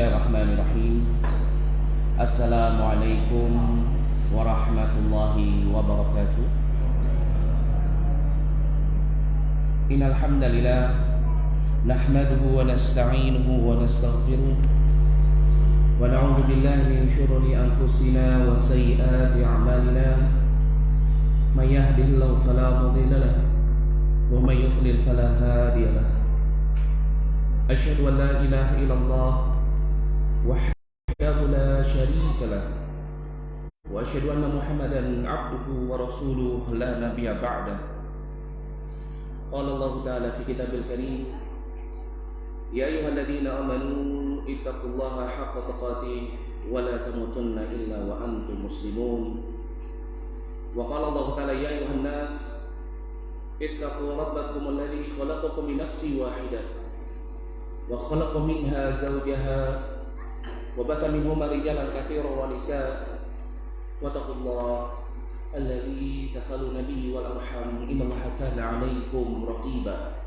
Bismillahirrahmanirrahim. Assalamualaikum warahmatullahi wabarakatuh. Innal hamdalillah nahmaduhu wa nasta'inuhu wa nastaghfiruh wa na'udzu billahi min shururi anfusina wa sayyiati a'malina. May yahdihillahu fala mudilla lahu wa may yudlil fala hadiya lahu. Asyhadu an la ilaha illallah wahdahu la syarika lah wa asyhadu anna Muhammadan abduhu wa rasuluh la nabiyya ba'dah. Qala Allah ta'ala fi kitabil karim, ya ayyuhalladzina amanu ittaqullaha haqqa tuqatih wa la tamutunna illa wa antum muslimun. Wa qala Allah ta'ala, ya ayyuhan nas ittaqu rabbakum alladzi khalaqakum min nafsin wahidah wa khalaqa minha zawjaha wa batha minhuma rijalan katsiran wa nisaa wattaqullaha alladzi tasaluna bihi wal arham innallaha kana 'alaikum raqiba.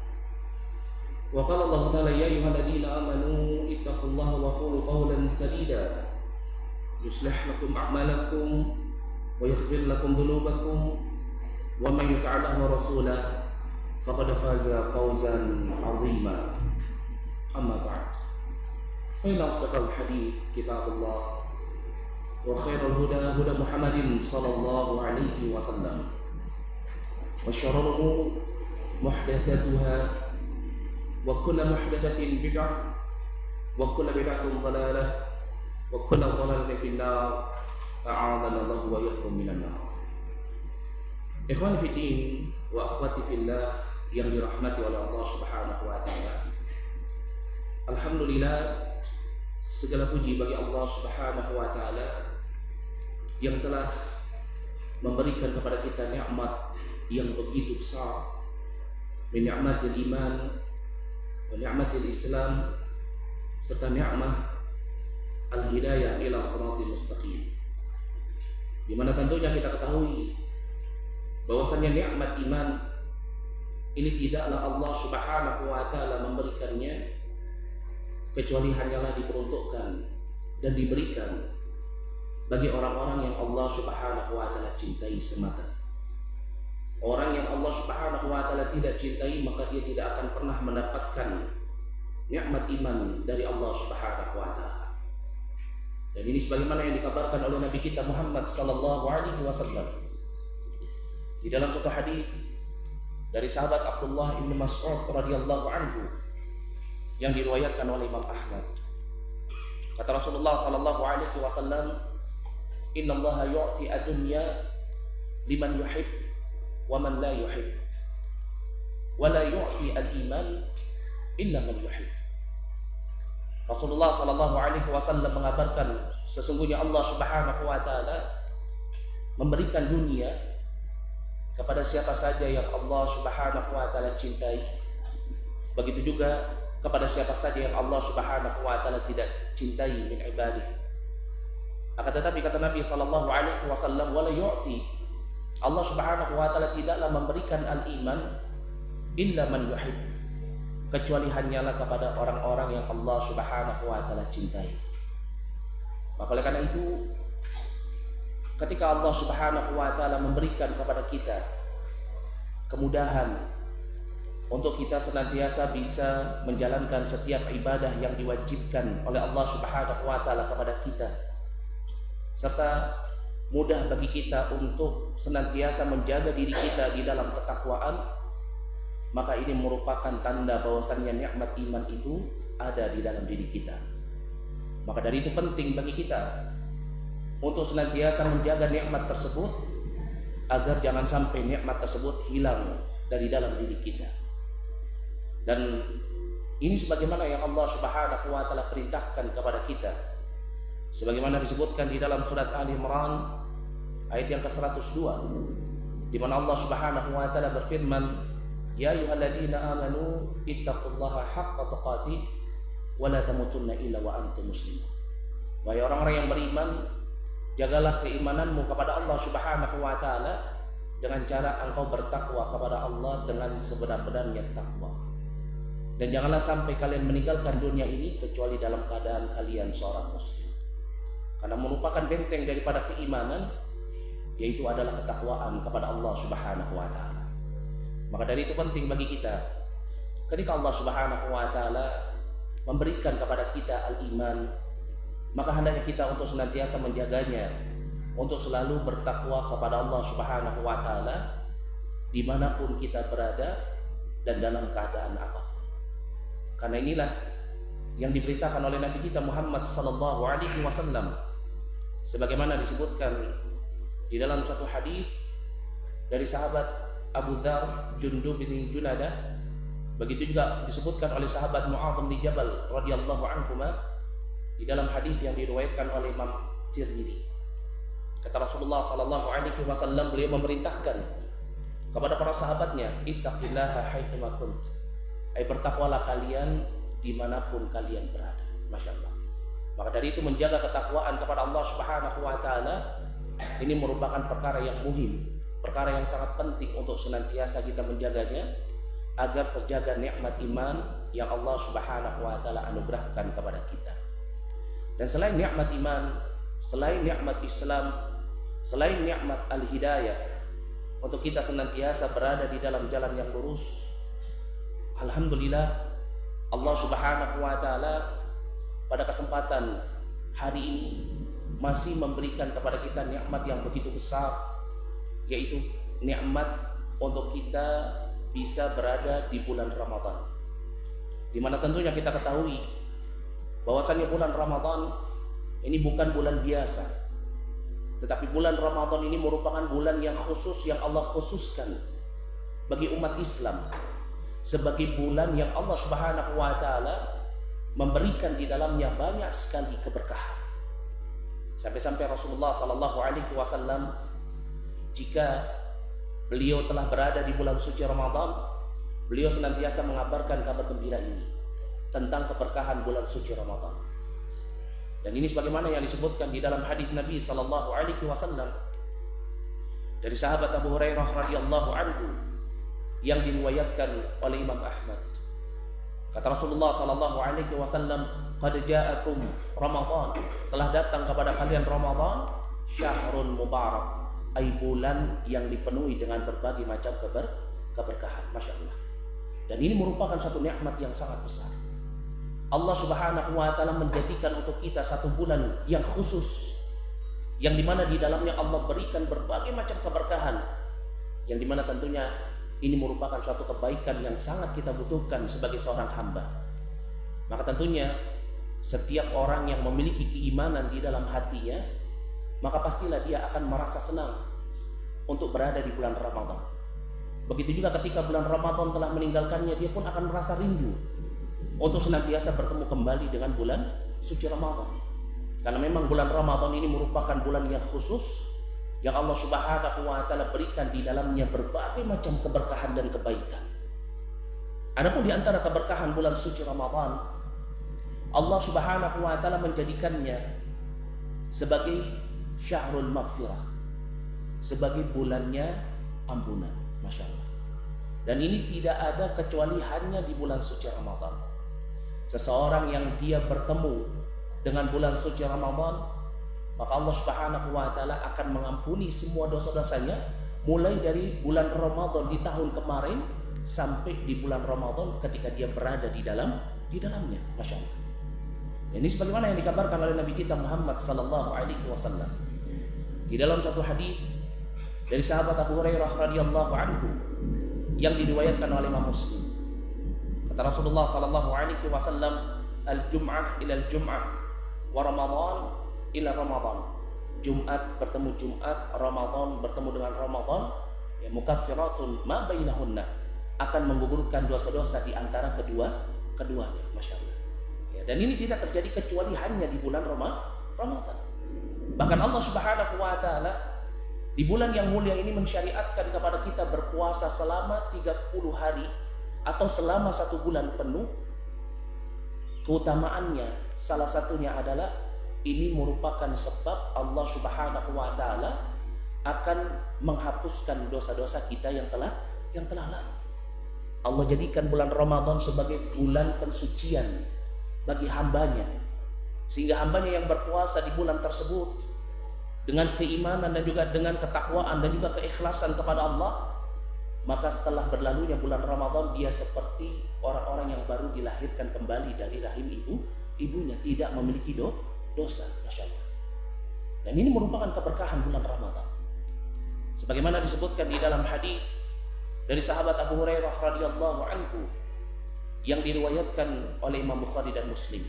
Wa qala Allah ta'ala, ya ayyuhalladzina amanu ittaqullaha wa qulu qawlan sadida yuslih lakum a'malakum wa yaghfir lakum dhunubakum wa man yuti'illah wa rasulahu faqad faza fawzan 'azima. Amma ba'd, fa inna asdaqal hadits kitabullah wa khairal huda huda Muhammadin sallallahu alaihi wasallam wa syarrul umur muhdatsatuha wa kullu muhdatsatin bid'ah wa kullu bid'atin dhalalah wa kullu dhalalatin fin nar. A'adzana Allah wa iyyakum minan nar. Ikhwani fi din wa akhwati fillah yang dirahmati oleh Allah Subhanahu wa taala. Alhamdulillah, segala puji bagi Allah Subhanahu wa taala yang telah memberikan kepada kita nikmat yang begitu besar, nikmatul iman wa nikmatul Islam serta nikmat al-hidayah ila shiratal mustaqim. Di mana tentunya kita ketahui bahwasanya nikmat iman ini tidaklah Allah Subhanahu wa taala memberikannya kecuali hanyalah diperuntukkan dan diberikan bagi orang-orang yang Allah Subhanahu wa taala cintai semata. Orang yang Allah Subhanahu wa taala tidak cintai, maka dia tidak akan pernah mendapatkan nikmat iman dari Allah Subhanahu wa taala. Dan ini sebagaimana yang dikabarkan oleh Nabi kita Muhammad sallallahu alaihi wasallam di dalam suatu hadis dari sahabat Abdullah bin Mas'ud radhiyallahu anhu yang diriwayatkan oleh Imam Ahmad. Kata Rasulullah sallallahu alaihi wasallam, "Innallaha yu'ti ad-dunya liman yuhib wa man la yuhib, wa la yu'ti al-iman illa man yuhib." Rasulullah sallallahu alaihi wasallam mengabarkan sesungguhnya Allah Subhanahu wa taala memberikan dunia kepada siapa saja yang Allah Subhanahu wa taala cintai. Begitu juga kepada siapa saja yang Allah Subhanahu wa taala tidak cintai min ibadih. Akan tetapi kata Nabi sallallahu alaihi wasallam, wala yu'ti, Allah Subhanahu wa taala tidaklah memberikan al-iman illa man yuhib, kecuali hanyalah kepada orang-orang yang Allah Subhanahu wa taala cintai. Maka oleh karena itu, ketika Allah Subhanahu wa taala memberikan kepada kita kemudahan untuk kita senantiasa bisa menjalankan setiap ibadah yang diwajibkan oleh Allah Subhanahu wa taala kepada kita, serta mudah bagi kita untuk senantiasa menjaga diri kita di dalam ketakwaan, maka ini merupakan tanda bahwasannya nikmat iman itu ada di dalam diri kita. Maka dari itu penting bagi kita untuk senantiasa menjaga nikmat tersebut agar jangan sampai nikmat tersebut hilang dari dalam diri kita. Dan ini sebagaimana yang Allah Subhanahu wa taala perintahkan kepada kita, sebagaimana disebutkan di dalam surat Ali Imran ayat yang ke-102, di mana Allah Subhanahu wa taala berfirman, ya ayyuhalladzina amanu ittaqullaha haqqa tuqatih wa la tamutunna illa wa antum muslimun. Wahai orang-orang yang beriman, jagalah keimananmu kepada Allah Subhanahu wa taala dengan cara engkau bertakwa kepada Allah dengan sebenar-benarnya takwa. Dan janganlah sampai kalian meninggalkan dunia ini kecuali dalam keadaan kalian seorang muslim. Karena merupakan benteng daripada keimanan, yaitu adalah ketakwaan kepada Allah Subhanahu wa taala. Maka dari itu penting bagi kita, ketika Allah Subhanahu wa taala memberikan kepada kita al-iman, maka hendaknya kita untuk senantiasa menjaganya, untuk selalu bertakwa kepada Allah Subhanahu wa taala dimanapun kita berada dan dalam keadaan apapun. Karena inilah yang diberitakan oleh Nabi kita Muhammad sallallahu alaihi wasallam, sebagaimana disebutkan di dalam satu hadis dari sahabat Abu Dzar Jundub bin Junadah, begitu juga disebutkan oleh sahabat Mu'adz bin Jabal radhiyallahu anhuma di dalam hadis yang diriwayatkan oleh Imam Tirmidzi. Kata Rasulullah sallallahu alaihi wasallam, beliau memerintahkan kepada para sahabatnya, ittaqillaha haitsuma kunt, ay bertakwalah kalian dimanapun kalian berada. Masya Allah. Maka dari itu menjaga ketakwaan kepada Allah Subhanahu wa taala ini merupakan perkara yang muhim, perkara yang sangat penting untuk senantiasa kita menjaganya agar terjaga nikmat iman yang Allah Subhanahu wa taala anugerahkan kepada kita. Dan selain nikmat iman, selain nikmat Islam, selain nikmat al-hidayah untuk kita senantiasa berada di dalam jalan yang lurus, alhamdulillah Allah Subhanahu wa taala pada kesempatan hari ini masih memberikan kepada kita nikmat yang begitu besar, yaitu nikmat untuk kita bisa berada di bulan Ramadan, di mana tentunya kita ketahui bahwasanya bulan Ramadan ini bukan bulan biasa, tetapi bulan Ramadan ini merupakan bulan yang khusus, yang Allah khususkan bagi umat Islam sebagai bulan yang Allah Subhanahu wa taala memberikan di dalamnya banyak sekali keberkahan. Sampai-sampai Rasulullah sallallahu alaihi wasallam jika beliau telah berada di bulan suci Ramadan, beliau senantiasa mengabarkan kabar gembira ini tentang keberkahan bulan suci Ramadan. Dan ini sebagaimana yang disebutkan di dalam hadis Nabi sallallahu alaihi wasallam dari sahabat Abu Hurairah radhiyallahu anhu yang diriwayatkan oleh Imam Ahmad. Kata Rasulullah sallallahu alaihi wasallam, "Qad ja'akum Ramadan." Telah datang kepada kalian Ramadan, syahrun mubarak, ay bulan yang dipenuhi dengan berbagai macam keberkahan. Masya Allah. Dan ini merupakan satu nikmat yang sangat besar. Allah Subhanahu wa taala menjadikan untuk kita satu bulan yang khusus, yang dimana di dalamnya Allah berikan berbagai macam keberkahan, yang dimana tentunya ini merupakan suatu kebaikan yang sangat kita butuhkan sebagai seorang hamba. Maka tentunya setiap orang yang memiliki keimanan di dalam hatinya, maka pastilah dia akan merasa senang untuk berada di bulan Ramadan. Begitu juga ketika bulan Ramadan telah meninggalkannya, dia pun akan merasa rindu untuk senantiasa bertemu kembali dengan bulan suci Ramadan. Karena memang bulan Ramadan ini merupakan bulan yang khusus, yang Allah Subhanahu wa taala berikan di dalamnya berbagai macam keberkahan dan kebaikan. Adapun di antara keberkahan bulan suci Ramadan, Allah Subhanahu wa taala menjadikannya sebagai syahrul maghfirah, sebagai bulannya ampunan. Masya Allah. Dan ini tidak ada kecuali hanya di bulan suci Ramadan. Seseorang yang dia bertemu dengan bulan suci Ramadan, maka Allah Subhanahu wa taala akan mengampuni semua dosa-dosanya, mulai dari bulan Ramadan di tahun kemarin sampai di bulan Ramadan ketika dia berada di dalamnya. Masya Allah. Ini sebagaimana yang dikabarkan oleh Nabi kita Muhammad sallallahu alaihi wasallam di dalam satu hadis dari sahabat Abu Hurairah radhiyallahu anhu yang diriwayatkan oleh Imam Muslim. Kata Rasulullah sallallahu alaihi wasallam, "Al-jum'ah ila al-jum'ah wa Ramadan ila Ramadan." Jumat bertemu Jumat, Ramadan bertemu dengan Ramadan, ya mukaffiratun ma bainahunna, akan menggugurkan dosa-dosa di antara keduanya. Masya Allah. Ya, dan ini tidak terjadi kecuali hanya di bulan Ramadan. Bahkan Allah Subhanahu wa taala di bulan yang mulia ini mensyariatkan kepada kita berpuasa selama 30 hari atau selama 1 bulan penuh. Keutamaannya salah satunya adalah ini merupakan sebab Allah Subhanahu wa taala akan menghapuskan dosa-dosa kita yang telah lalu. Allah jadikan bulan Ramadan sebagai bulan pensucian bagi hambanya, sehingga hambanya yang berpuasa di bulan tersebut dengan keimanan dan juga dengan ketakwaan dan juga keikhlasan kepada Allah, maka setelah berlalunya bulan Ramadan dia seperti orang-orang yang baru dilahirkan kembali dari rahim ibunya, tidak memiliki dosa. Masya Allah. Dan ini merupakan keberkahan bulan Ramadan, sebagaimana disebutkan di dalam hadis dari sahabat Abu Hurairah radhiyallahu anhu yang diriwayatkan oleh Imam Bukhari dan Muslim.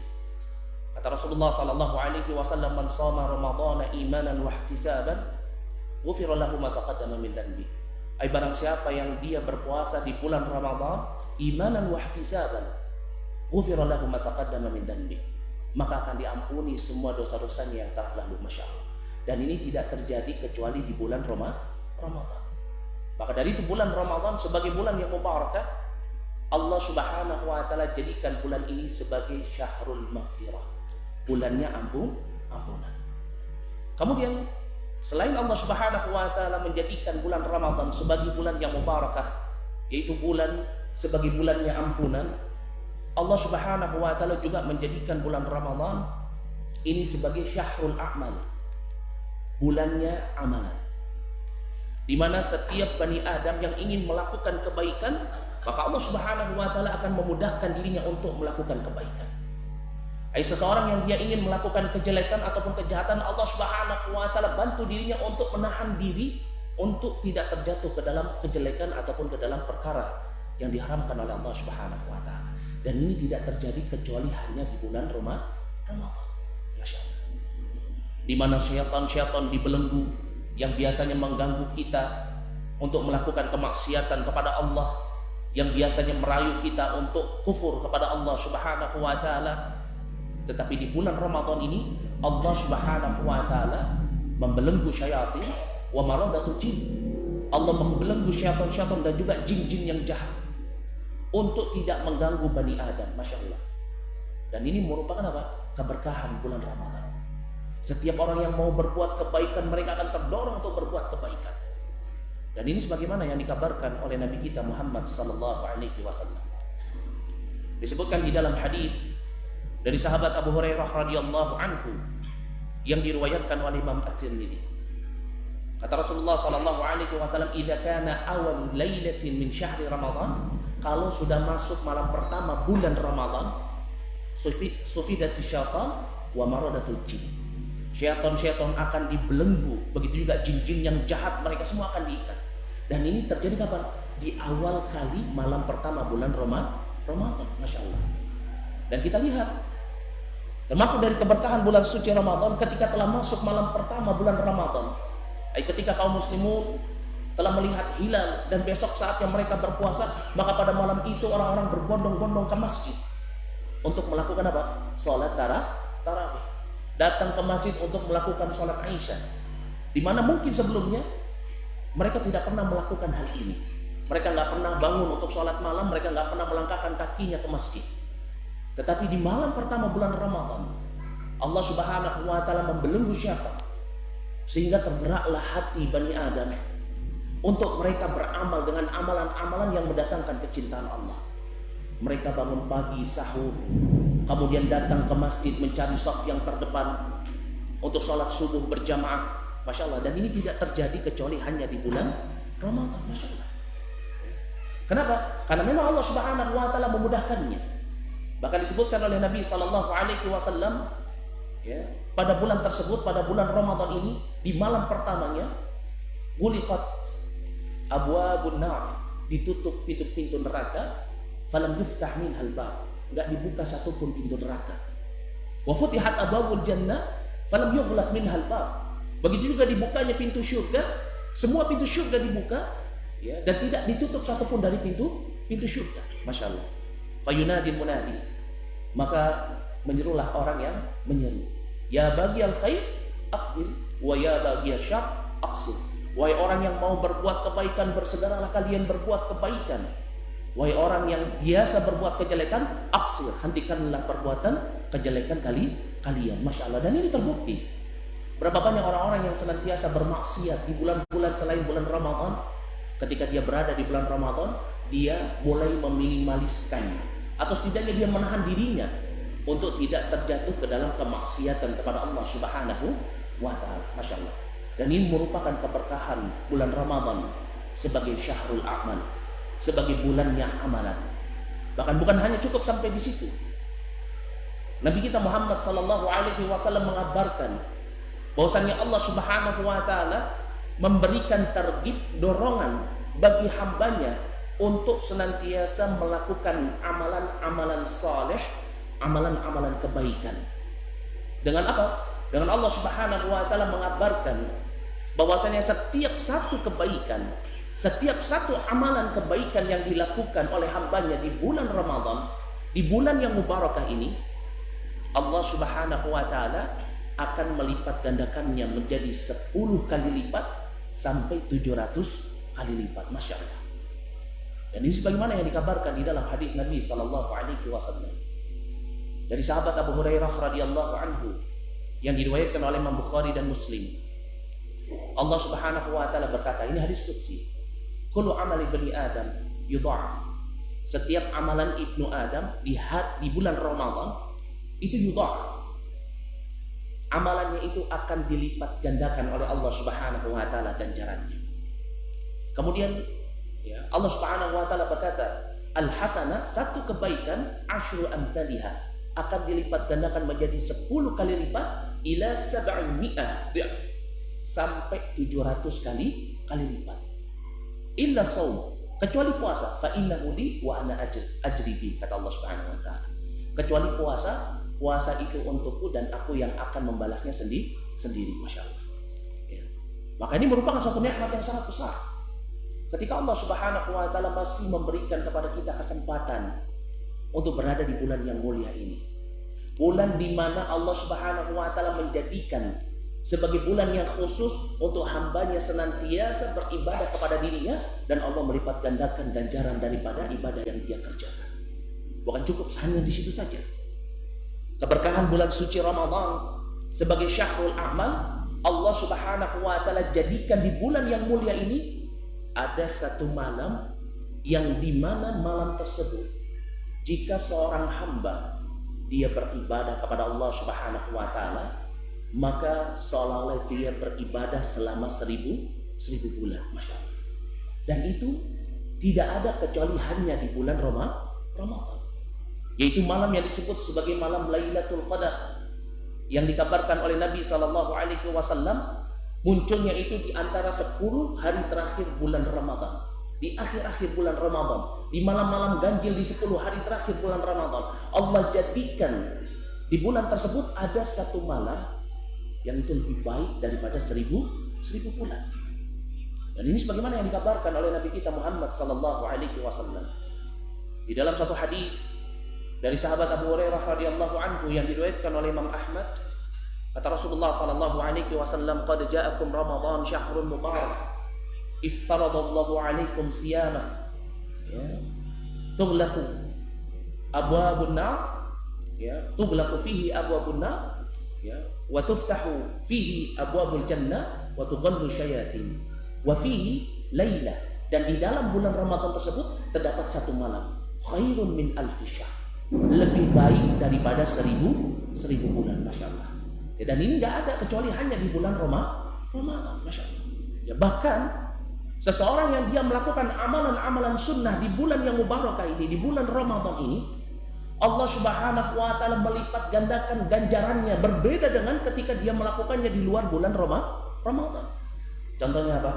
Kata Rasulullah sallallahu alaihi wasallam, "Man shama Ramadhana imanan wa ihtisaban, ghufira lahu ma taqaddama min dhanbi." Ai barang siapa yang dia berpuasa di bulan Ramadan imanan wa ihtisaban, ghufira lahu ma taqaddama min dhanbi, maka akan diampuni semua dosa-dosanya yang telah lalu. Masya Allah. Dan ini tidak terjadi kecuali di bulan Ramadan. Maka dari itu bulan Ramadan sebagai bulan yang mubarakah, Allah Subhanahu wa taala jadikan bulan ini sebagai syahrul maghfirah, bulannya ampunan. Kemudian selain Allah Subhanahu wa taala menjadikan bulan Ramadan sebagai bulan yang mubarakah, yaitu bulan sebagai bulannya ampunan, Allah Subhanahu wa taala juga menjadikan bulan Ramadan ini sebagai syahrul a'mal, bulannya amalan, di mana setiap Bani Adam yang ingin melakukan kebaikan, maka Allah Subhanahu wa taala akan memudahkan dirinya untuk melakukan kebaikan. Seseorang yang dia ingin melakukan kejelekan ataupun kejahatan, Allah Subhanahu wa taala bantu dirinya untuk menahan diri untuk tidak terjatuh ke dalam kejelekan ataupun ke dalam perkara yang diharamkan oleh Allah Subhanahu wa taala. Dan ini tidak terjadi kecuali hanya di bulan Ramadan. Masya Allah. Di mana syaitan dibelenggu yang biasanya mengganggu kita untuk melakukan kemaksiatan kepada Allah, yang biasanya merayu kita untuk kufur kepada Allah Subhanahu wa taala. Tetapi di bulan Ramadan ini Allah Subhanahu wa taala membelenggu syaitan wa maradatul jin. Allah membelenggu syaitan dan juga jin-jin yang jahat untuk tidak mengganggu Bani Adam. Masya Allah. Dan ini merupakan apa? Keberkahan bulan Ramadan. Setiap orang yang mau berbuat kebaikan, mereka akan terdorong untuk berbuat kebaikan. Dan ini sebagaimana yang dikabarkan oleh Nabi kita Muhammad sallallahu alaihi wasallam. Disebutkan di dalam hadis dari sahabat Abu Hurairah radhiyallahu anhu yang diriwayatkan oleh Imam At-Tirmidzi. Kata Rasulullah sallallahu alaihi wasallam, "Idza kana awal lailatin min syahri Ramadan," kalau sudah masuk malam pertama bulan Ramadan, sufidati syaitan wa maradatul jin. Syaitan akan dibelenggu, begitu juga jin-jin yang jahat, mereka semua akan diikat. Dan ini terjadi kapan? Di awal kali malam pertama bulan Ramadan. Masya Allah. Dan kita lihat, termasuk dari keberkahan bulan suci Ramadan, ketika telah masuk malam pertama bulan Ramadan, ketika kaum muslimun telah melihat hilal dan besok saatnya mereka berpuasa, maka pada malam itu orang-orang berbondong-bondong ke masjid untuk melakukan apa? Salat tarawih. Datang ke masjid untuk melakukan sholat Aisyah, di mana mungkin sebelumnya mereka tidak pernah melakukan hal ini. Mereka nggak pernah bangun untuk sholat malam, mereka nggak pernah melangkahkan kakinya ke masjid. Tetapi di malam pertama bulan Ramadan, Allah Subhanahu wa taala membelenggu syaitan sehingga tergeraklah hati Bani Adam untuk mereka beramal dengan amalan-amalan yang mendatangkan kecintaan Allah. Mereka bangun pagi, sahur, kemudian datang ke masjid mencari shaf yang terdepan untuk sholat subuh berjamaah. Masya Allah. Dan ini tidak terjadi kecuali hanya di bulan Ramadan. Masya Allah. Kenapa? Karena memang Allah Subhanahu wa taala memudahkannya. Bahkan disebutkan oleh Nabi sallallahu alaihi wasallam, ya, pada bulan tersebut, pada bulan Ramadan ini, di malam pertamanya, ghuliqat abwabun nar, ditutup pintu-pintu neraka, falam yuftah minhal bab, enggak dibuka satupun pintu neraka. Wa futihat abwabul jannah falam yughlaq minhal bab. Begitu juga dibukanya pintu surga, semua pintu surga dibuka, ya, dan tidak ditutup satupun dari pintu surga. Masya Allah. Fayunadil munadi, maka menyerulah orang yang menyeru, ya bagi al khair aqbil wa ya bagi syarr aqsil. Wahai orang yang mau berbuat kebaikan, bersegeralah kalian berbuat kebaikan. Wahai orang yang biasa berbuat kejelekan, aqsil, hentikanlah perbuatan kejelekan kalian. Masya Allah. Dan ini terbukti. Berapa banyak orang-orang yang senantiasa bermaksiat di bulan-bulan selain bulan Ramadan, ketika dia berada di bulan Ramadan, dia mulai meminimaliskan, atau setidaknya dia menahan dirinya untuk tidak terjatuh ke dalam kemaksiatan kepada Allah Subhanahu wa ta'ala. Masya Allah. Dan ini merupakan keberkahan bulan Ramadan sebagai syahrul amal, sebagai bulan yang amalan. Bahkan bukan hanya cukup sampai di situ. Nabi kita Muhammad sallallahu alaihi wasallam mengabarkan bahwasanya Allah Subhanahu wa taala memberikan targhib, dorongan bagi hambanya untuk senantiasa melakukan amalan-amalan saleh, amalan-amalan kebaikan. Dengan apa? Dengan Allah Subhanahu wa taala mengabarkan bahwasanya setiap satu kebaikan, setiap satu amalan kebaikan yang dilakukan oleh hambanya di bulan Ramadan, di bulan yang mubarakah ini, Allah Subhanahu wa taala akan melipat gandakannya menjadi 10 kali lipat sampai 700 kali lipat. Masya Allah. Dan ini sebagaimana yang dikabarkan di dalam hadis Nabi sallallahu alaihi wasallam dari sahabat Abu Hurairah radhiyallahu anhu yang diriwayatkan oleh Imam Bukhari dan Muslim. Allah Subhanahu wa taala berkata, ini hadis qudsi, kullu amali bani Adam yudha'af. Setiap amalan ibnu Adam di bulan Ramadan itu yudha'af. Amalannya itu akan dilipat gandakan oleh Allah Subhanahu wa taala ganjarannya. Kemudian Allah Subhanahu wa taala berkata, al-hasanah, satu kebaikan, asyru amsalihha, akan dilipat gandakan menjadi 10 kali lipat ila 700 dhaf, sampai 700 kali lipat. Illa shaum, kecuali puasa, fa innahu li wa ana ajri bi, kata Allah Subhanahu wa taala. Kecuali puasa itu untukku dan aku yang akan membalasnya sendiri. Masya Allah. Ya. Maka ini merupakan suatu nikmat yang sangat besar. Ketika Allah Subhanahu wa taala masih memberikan kepada kita kesempatan untuk berada di bulan yang mulia ini. Bulan di mana Allah Subhanahu wa taala menjadikan sebagai bulan yang khusus untuk hambanya senantiasa beribadah kepada dirinya, dan Allah melipat gandakan ganjaran daripada ibadah yang dia kerjakan. Bukan cukup hanya di situ saja. Keberkahan bulan suci Ramadan sebagai syahrul amal, Allah Subhanahu wa taala jadikan di bulan yang mulia ini ada satu malam yang di mana malam tersebut jika seorang hamba dia beribadah kepada Allah Subhanahu wa taala, maka seolah-olah dia beribadah selama 1000 bulan. Masya Allah. Dan itu tidak ada kecuali hanya di bulan Ramadan, yaitu malam yang disebut sebagai malam Lailatul Qadar, yang dikabarkan oleh Nabi sallallahu alaihi wasallam munculnya itu di antara 10 hari terakhir bulan Ramadan, di akhir-akhir bulan Ramadan, di malam-malam ganjil di 10 hari terakhir bulan Ramadan. Allah jadikan di bulan tersebut ada satu malam yang itu lebih baik daripada 1000 bulan. Dan ini sebagaimana yang dikabarkan oleh Nabi kita Muhammad sallallahu alaihi wasallam di dalam satu hadis dari sahabat Abu Hurairah radhiyallahu anhu yang diriwayatkan oleh Imam Ahmad. Kata Rasulullah sallallahu alaihi wasallam, qad ja'akum Ramadan syahrun mubarak, iftaradallahu alaikum siyamah, tughlaqu abwabun nar, tughlaqu fihi abwabun nar, wa tuftahu fihi abwabul jannah, wa tughallu syayatin, wa fihi lailah, dan di dalam bulan Ramadan tersebut terdapat satu malam, khairun min alfi syahr, lebih baik daripada 1000 bulan. Masya Allah. Dan ini nggak ada kecuali hanya di bulan Ramadan. Masya Allah. Ya, bahkan seseorang yang dia melakukan amalan-amalan sunnah di bulan yang mubarakah ini, di bulan Ramadan ini, Allah Subhanahu wa taala melipat gandakan ganjarannya, berbeda dengan ketika dia melakukannya di luar bulan Ramadan. Contohnya apa?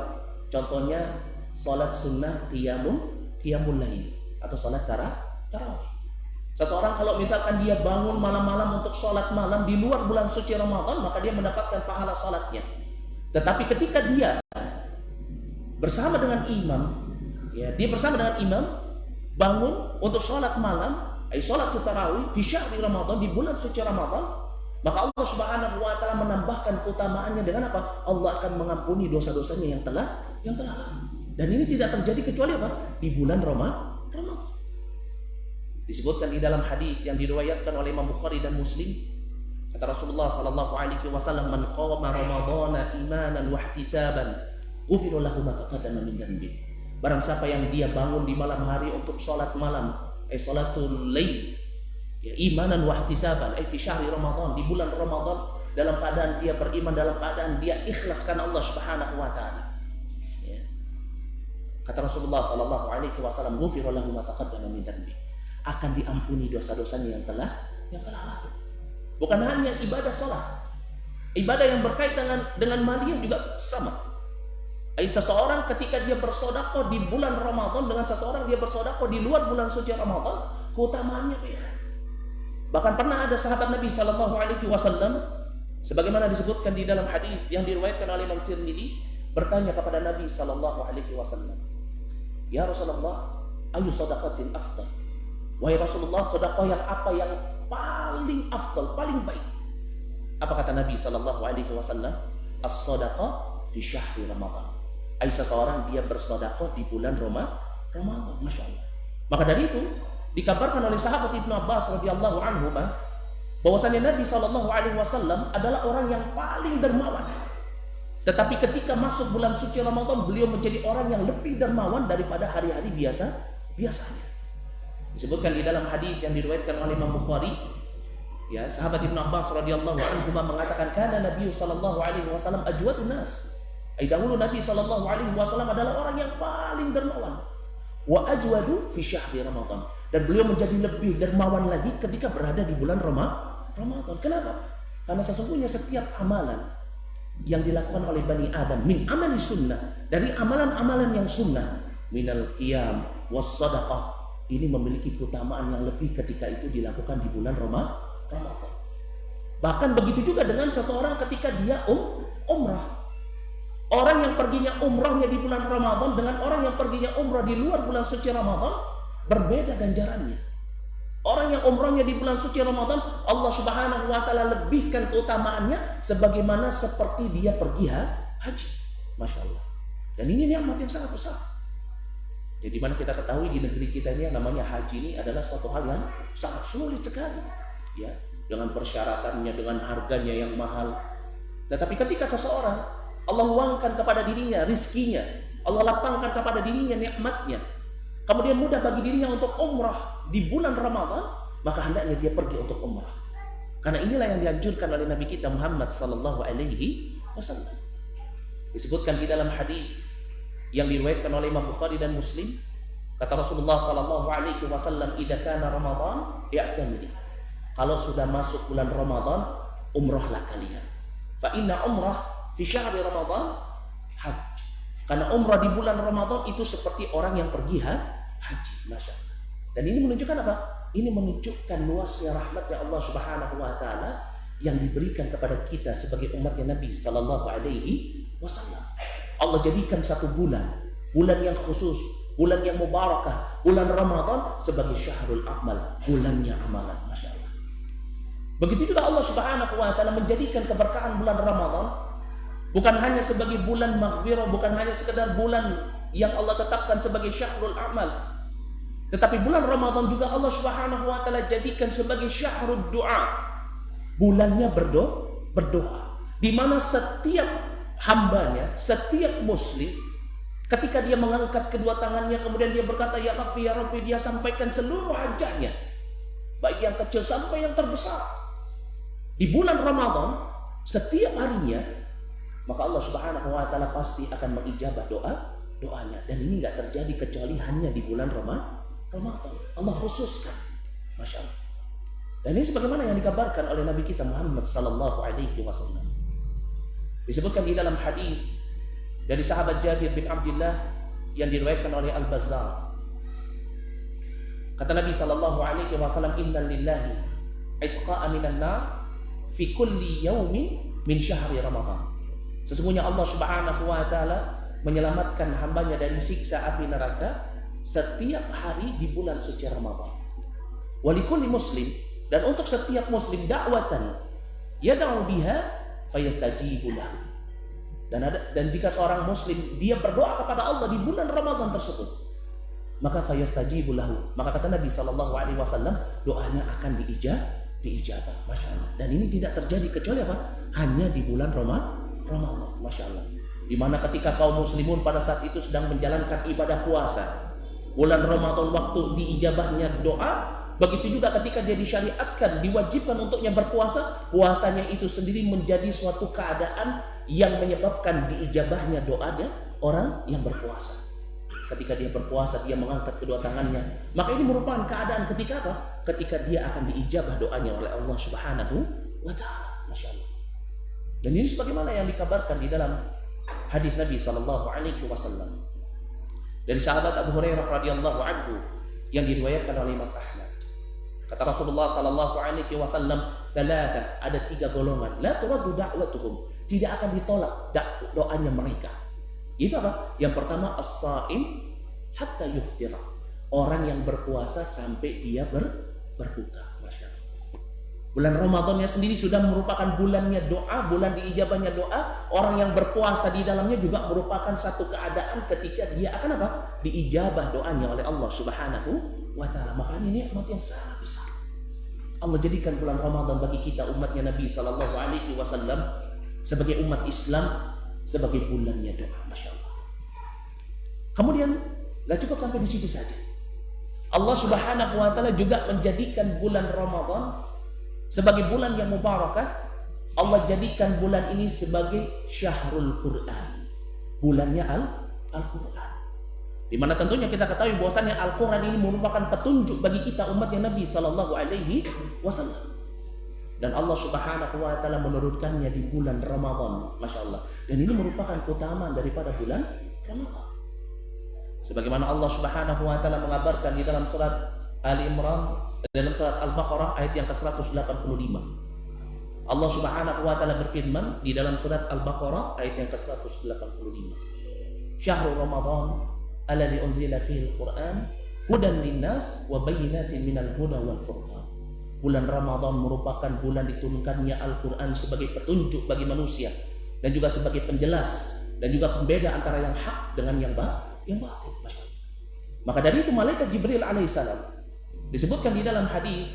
Contohnya salat sunnah qiyamul lail atau salat tarawih. Seseorang kalau misalkan dia bangun malam-malam untuk sholat malam di luar bulan suci Ramadan, maka dia mendapatkan pahala sholatnya. Tetapi ketika dia bersama dengan imam, dia bersama dengan imam bangun untuk sholat malam, sholat tarawih fi syahri Ramadan, di bulan suci Ramadan, maka Allah Subhanahu wa taala menambahkan keutamaannya dengan apa? Allah akan mengampuni dosa-dosanya yang telah lalu. Dan ini tidak terjadi kecuali apa? Di bulan Ramadan. Disebutkan di dalam hadis yang diriwayatkan oleh Imam Bukhari dan Muslim, kata Rasulullah sallallahu alaihi wasallam, man qama ramadhana imanan wa ihtisaban ghufira lahu ma taqaddama min dhanbi. Barang siapa yang dia bangun di malam hari untuk sholat malam, sholatul lail, ya, imanan wa ihtisaban, fi syahri Ramadan, di bulan Ramadan, dalam keadaan dia beriman, dalam keadaan dia ikhlas karena Allah Subhanahu wa taala. Ya. Kata Rasulullah sallallahu alaihi wasallam, "Ghufira lahu ma taqaddama min dhanbi." Akan diampuni dosa-dosanya yang telah lalu. Bukan hanya ibadah sholat, ibadah yang berkaitan dengan maliyah juga sama. Seseorang ketika dia bersedekah di bulan Ramadan dengan seseorang dia bersedekah di luar bulan suci Ramadan, keutamaannya beda. Bahkan pernah ada sahabat Nabi sallallahu alaihi wasallam, sebagaimana disebutkan di dalam hadis yang diriwayatkan oleh Imam Tirmidzi, bertanya kepada Nabi sallallahu alaihi wasallam, "Ya Rasulullah, ayu shadaqatin afdal?" Wahai Rasulullah, sedekah yang apa yang paling afdal, paling baik? Apa kata Nabi sallallahu alaihi wasallam? As-shadaqah fi syahri Ramadan. Seseorang dia bersedekah di bulan Ramadan, masya Allah. Maka dari itu dikabarkan oleh sahabat Ibnu Abbas radhiyallahu anhu bahwasanya Nabi sallallahu alaihi wasallam adalah orang yang paling dermawan. Tetapi ketika masuk bulan suci Ramadan, beliau menjadi orang yang lebih dermawan daripada hari-hari biasanya. Disebutkan di dalam hadis yang diriwayatkan oleh Imam Bukhari, ya, sahabat Ibnu Abbas radhiyallahu anhu mengatakan, "Kana Nabi sallallahu alaihi wasallam ajwadun nas." Dahulu Nabi sallallahu alaihi wasallam adalah orang yang paling dermawan. Wa ajwadu fi syahri Ramadan. Dan beliau menjadi lebih dermawan lagi ketika berada di bulan Ramadan. Kenapa? Karena sesungguhnya setiap amalan yang dilakukan oleh Bani Adam min amali sunnah, dari amalan-amalan yang sunnah, minal qiyam was sadaqah, ini memiliki keutamaan yang lebih ketika itu dilakukan di bulan Ramadan. Bahkan begitu juga dengan seseorang ketika dia umrah. Orang yang perginya umrahnya di bulan Ramadan dengan orang yang perginya umrah di luar bulan suci Ramadan berbeda ganjarannya. Orang yang umrahnya di bulan suci Ramadan, Allah Subhanahu wa taala lebihkan keutamaannya sebagaimana seperti dia pergi haji. Masya Allah. Dan ini nikmat yang sangat besar. Jadi mana kita ketahui di negeri kita ini yang namanya haji ini adalah suatu hal yang sangat sulit sekali, ya, dengan persyaratannya, dengan harganya yang mahal. Tetapi ketika seseorang Allah luangkan kepada dirinya rizkinya, Allah lapangkan kepada dirinya nikmatnya, kemudian mudah bagi dirinya untuk umrah di bulan Ramadan, maka hendaknya dia pergi untuk umrah. Karena inilah yang dianjurkan oleh Nabi kita Muhammad sallallahu alaihi wasallam. Disebutkan di dalam hadis yang diriwayatkan oleh Imam Bukhari dan Muslim, kata Rasulullah sallallahu alaihi wasallam, "Idza kana Ramadan i'tamidi." Kalau sudah masuk bulan Ramadan, umrahlah kalian. Fa inna umrah fi syahri Ramadan haji. Karena umrah di bulan Ramadan itu seperti orang yang pergi haji. Masya Allah. Dan ini menunjukkan apa? Ini menunjukkan luasnya rahmatnya Allah Subhanahu wa taala yang diberikan kepada kita sebagai umatnya Nabi sallallahu alaihi wasallam. Allah jadikan satu bulan yang khusus, bulan yang mubarakah, bulan Ramadan sebagai syahrul amal, bulannya amalan. Masya Allah. Begitu juga Allah Subhanahu wa taala menjadikan keberkahan bulan Ramadan bukan hanya sebagai bulan maghfirah, bukan hanya sekedar bulan yang Allah tetapkan sebagai syahrul amal, tetapi bulan Ramadan juga Allah Subhanahu wa taala jadikan sebagai syahrul doa, bulannya berdoa, di mana setiap hambanya, setiap muslim ketika dia mengangkat kedua tangannya kemudian dia berkata ya Rabbi, dia sampaikan seluruh hajatnya, baik yang kecil sampai yang terbesar di bulan Ramadan setiap harinya. Maka Allah Subhanahu wa taala pasti akan mengijabah doanya. Dan ini enggak terjadi kecuali hanya di bulan Ramadan. Allah khususkan. Masya Allah. Dan ini sebagaimana yang dikabarkan oleh Nabi kita Muhammad sallallahu alaihi wasallam. Disebutkan di dalam hadis dari sahabat Jabir bin Abdullah yang diriwayatkan oleh Al-Bazzar. Kata Nabi sallallahu alaihi wasallam, "Inna lillahi itqa'a minan nar fi kulli yaumin min syahri Ramadan." Sesungguhnya Allah Subhanahu wa taala menyelamatkan hambanya dari siksa api neraka setiap hari di bulan suci Ramadan. Walikulli muslim, dan untuk setiap muslim da'watan yad'u biha fayastajibu lahu. Dan jika seorang muslim dia berdoa kepada Allah di bulan Ramadan tersebut, maka fayastajibu lahu, maka kata Nabi sallallahu alaihi wasallam, doanya akan diijabah. Masya Allah. Dan ini tidak terjadi kecuali apa? Hanya di bulan Ramadan. Masya Allah. Dimana ketika kaum muslimun pada saat itu sedang menjalankan ibadah puasa, bulan Ramadan waktu diijabahnya doa, begitu juga ketika dia disyariatkan, diwajibkan untuknya berpuasa, puasanya itu sendiri menjadi suatu keadaan yang menyebabkan diijabahnya doanya orang yang berpuasa. Ketika dia berpuasa, dia mengangkat kedua tangannya, maka ini merupakan keadaan ketika apa? Ketika dia akan diijabah doanya oleh Allah Subhanahu wa Ta'ala. Masya Allah. Dan ini sebagaimana yang dikabarkan di dalam hadis Nabi sallallahu alaihi wasallam dari sahabat Abu Hurairah radhiyallahu anhu yang diriwayatkan oleh Imam Ahmad. Kata Rasulullah sallallahu alaihi wasallam, "Thalatha", ada 3 golongan, la turaddu da'watuhum, tidak akan ditolak doanya mereka. Itu apa? Yang pertama, as-shaim hatta yuftira, orang yang berpuasa sampai dia berbuka. Masya Allah. Bulan Ramadannya sendiri sudah merupakan bulannya doa, bulan diijabahnya doa. Orang yang berpuasa di dalamnya juga merupakan satu keadaan ketika dia akan apa? Diijabah doanya oleh Allah Subhanahu wa Ta'ala. Maka ini nikmat yang sangat besar. Allah jadikan bulan Ramadan bagi kita umatnya Nabi sallallahu alaihi wasallam sebagai umat Islam, sebagai bulannya doa. Masya Allah. Kemudian gak cukup sampai di situ saja. Allah Subhanahu wa Ta'ala juga menjadikan bulan Ramadan sebagai bulan yang mubarakah. Allah jadikan bulan ini sebagai syahrul Quran, bulannya Al-Quran. Dimana tentunya kita ketahui bahwasannya Al-Quran ini merupakan petunjuk bagi kita umatnya Nabi sallallahu alaihi wasallam. Dan Allah Subhanahu wa Ta'ala menurunkannya di bulan Ramadan. Masya Allah. Dan ini merupakan keutamaan daripada bulan Ramadan. Sebagaimana Allah Subhanahu wa Ta'ala mengabarkan di dalam surat Ali Imran, dalam surat Al-Baqarah ayat yang ke-185. Allah Subhanahu wa Ta'ala berfirman di dalam surat Al-Baqarah ayat yang ke-185. Syahrul Ramadan alladzi unzila fihi al-Qur'an hudan linnas wa bayyinatin minal huda wal furqan. Bulan Ramadan merupakan bulan diturunkannya Al-Quran sebagai petunjuk bagi manusia dan juga sebagai penjelas dan juga pembeda antara yang hak dengan yang batil. Maka dari itu malaikat Jibril alaihissalam disebutkan di dalam hadis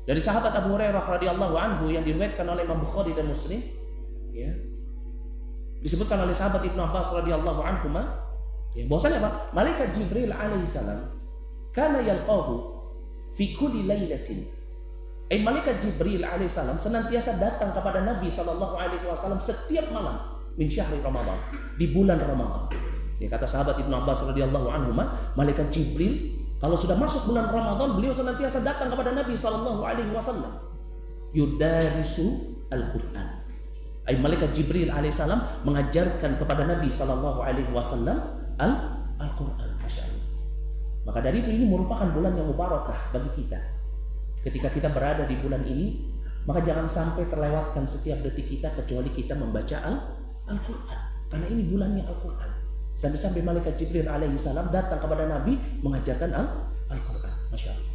dari sahabat Abu Hurairah radhiyallahu anhu yang diriwayatkan oleh Imam Bukhari dan Muslim, ya, disebutkan oleh sahabat Ibnu Abbas radhiyallahu anhu, ya, bahwasanya apa? Malaikat Jibril alaihissalam kana yalqahu fi kulli lailatin. Malaikat Jibril alaihissalam senantiasa datang kepada Nabi sallallahu alaihi wasallam setiap malam min syahri Ramadan, di bulan Ramadan. Ya, kata sahabat Ibnu Abbas radhiyallahu anhu, malaikat Jibril kalau sudah masuk bulan Ramadan, beliau senantiasa datang kepada Nabi sallallahu alaihi wasallam. Yudarisu Al-Qur'an. Malaikat Jibril alaihissalam mengajarkan kepada Nabi sallallahu alaihi wasallam Al-Qur'an. Masya Allah. Maka dari itu ini merupakan bulan yang mubarakah bagi kita. Ketika kita berada di bulan ini, maka jangan sampai terlewatkan setiap detik kita kecuali kita membaca Al-Quran. Karena ini bulannya Al-Quran. Sampai-sampai malaikat Jibril alaihissalam datang kepada Nabi mengajarkan Al-Quran. Masya Allah.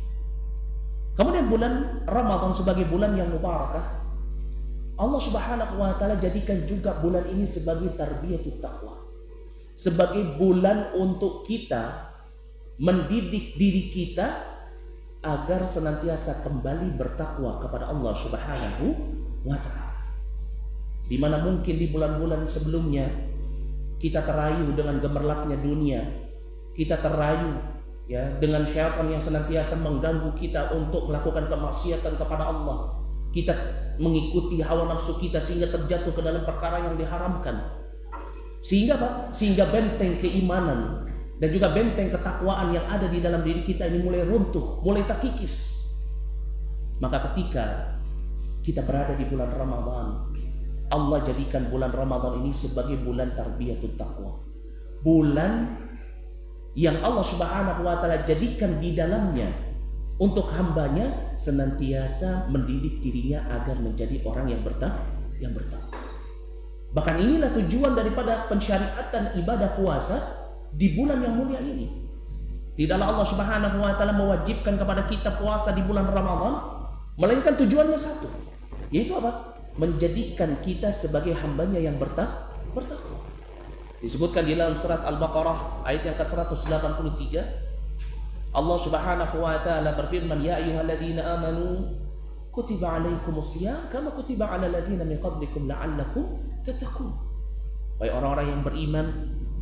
Kemudian bulan Ramadan sebagai bulan yang mubarakah, Allah Subhanahu wa Ta'ala jadikan juga bulan ini sebagai tarbiyatut taqwa, sebagai bulan untuk kita mendidik diri kita agar senantiasa kembali bertakwa kepada Allah Subhanahu wa Ta'ala. Di mana mungkin di bulan-bulan sebelumnya kita terayu dengan gemerlapnya dunia, kita terayu ya dengan syaitan yang senantiasa mengganggu kita untuk melakukan kemaksiatan kepada Allah. Kita mengikuti hawa nafsu kita sehingga terjatuh ke dalam perkara yang diharamkan. Sehingga apa? Sehingga benteng keimanan dan juga benteng ketakwaan yang ada di dalam diri kita ini mulai runtuh, mulai terkikis. Maka ketika kita berada di bulan Ramadan, Allah jadikan bulan Ramadan ini sebagai bulan tarbiyatut taqwa. Bulan yang Allah Subhanahu wa Ta'ala jadikan di dalamnya untuk hambanya senantiasa mendidik dirinya agar menjadi orang yang bertakwa. Bahkan inilah tujuan daripada pensyariatan ibadah puasa di bulan yang mulia ini. Tidaklah Allah Subhanahu wa Ta'ala mewajibkan kepada kita puasa di bulan Ramadan, melainkan tujuannya satu, yaitu apa? Menjadikan kita sebagai hambanya yang bertakwa. Disebutkan di dalam surat Al-Baqarah ayat yang ke-183, Allah Subhanahu wa Ta'ala berfirman, ya ayyuhalladzina amanu kutiba alaikumus syiyam kama kutiba alal ladzina min qablikum la'allakum tattaqun. Wahai orang-orang yang beriman,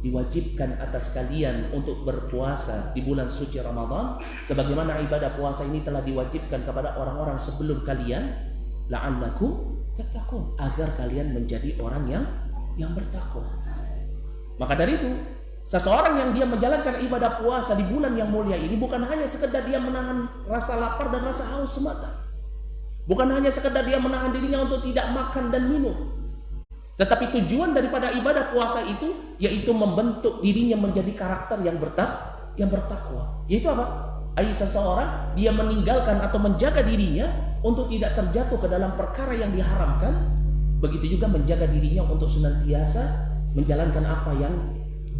diwajibkan atas kalian untuk berpuasa di bulan suci Ramadan sebagaimana ibadah puasa ini telah diwajibkan kepada orang-orang sebelum kalian, la'allakum tattaqun, agar kalian menjadi orang yang bertakwa. Maka dari itu, seseorang yang dia menjalankan ibadah puasa di bulan yang mulia ini bukan hanya sekedar dia menahan rasa lapar dan rasa haus semata. Bukan hanya sekedar dia menahan dirinya untuk tidak makan dan minum. Tetapi tujuan daripada ibadah puasa itu yaitu membentuk dirinya menjadi karakter yang bertakwa. Yaitu apa? Seseorang dia meninggalkan atau menjaga dirinya untuk tidak terjatuh ke dalam perkara yang diharamkan. Begitu juga menjaga dirinya untuk senantiasa menjalankan apa yang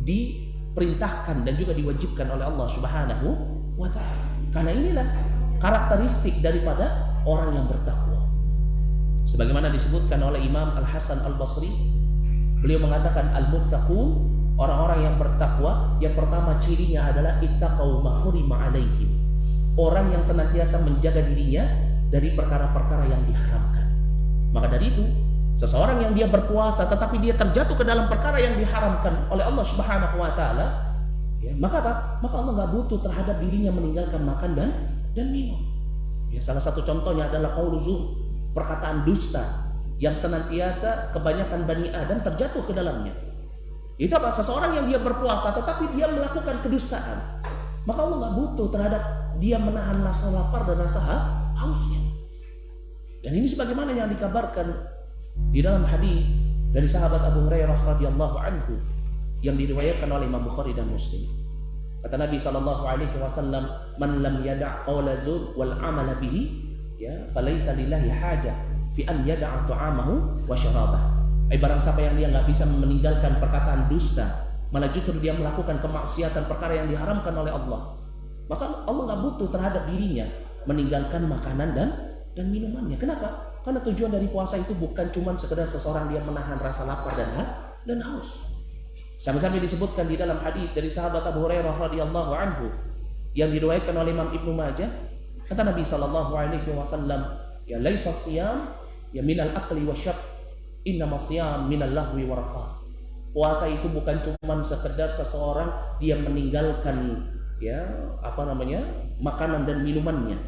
diperintahkan dan juga diwajibkan oleh Allah Subhanahu wa ta'ala. Karena inilah karakteristik daripada orang yang bertakwa. Sebagaimana disebutkan oleh Imam Al-Hasan Al-Basri, beliau mengatakan al-muttaqun, orang-orang yang bertakwa, yang pertama cirinya adalah ittaqau ma hurima alaihim, orang yang senantiasa menjaga dirinya dari perkara-perkara yang diharamkan. Maka dari itu, seseorang yang dia berpuasa tetapi dia terjatuh ke dalam perkara yang diharamkan oleh Allah Subhanahu wa ta'ala, ya, maka apa? Maka Allah nggak butuh terhadap dirinya meninggalkan makan dan minum. Ya, salah satu contohnya adalah qaulu zur, perkataan dusta yang senantiasa kebanyakan Bani Adam terjatuh ke dalamnya. Itu apa? Seseorang yang dia berpuasa tetapi dia melakukan kedustaan, maka Allah nggak butuh terhadap dia menahan rasa lapar dan rasa hausnya. Dan ini sebagaimana yang dikabarkan di dalam hadis dari sahabat Abu Hurairah radhiyallahu anhu yang diriwayatkan oleh Imam Bukhari dan Muslim. Kata Nabi sallallahu alaihi wasallam, "Man lam yada' qawla zur wal 'amala bihi, ya, falaisa lillahi hajah fi an yada'a ta'amahu wa syarabah." Barang siapa yang dia nggak bisa meninggalkan perkataan dusta, malah justru dia melakukan kemaksiatan perkara yang diharamkan oleh Allah, maka Allah nggak butuh terhadap dirinya meninggalkan makanan dan minumannya. Kenapa? Karena tujuan dari puasa itu bukan cuma sekedar seseorang dia menahan rasa lapar dan haus. Sampai-sampai disebutkan di dalam hadis dari sahabat Abu Hurairah radhiyallahu anhu yang diriwayatkan oleh Imam Ibnu Majah, kata Nabi sallallahu alaihi wasallam, "Ya laisa siyam ya minal akli wasyab, innama siyam minal lahwi wa rafath." Puasa itu bukan cuma sekedar seseorang dia meninggalkan makanan dan minumannya.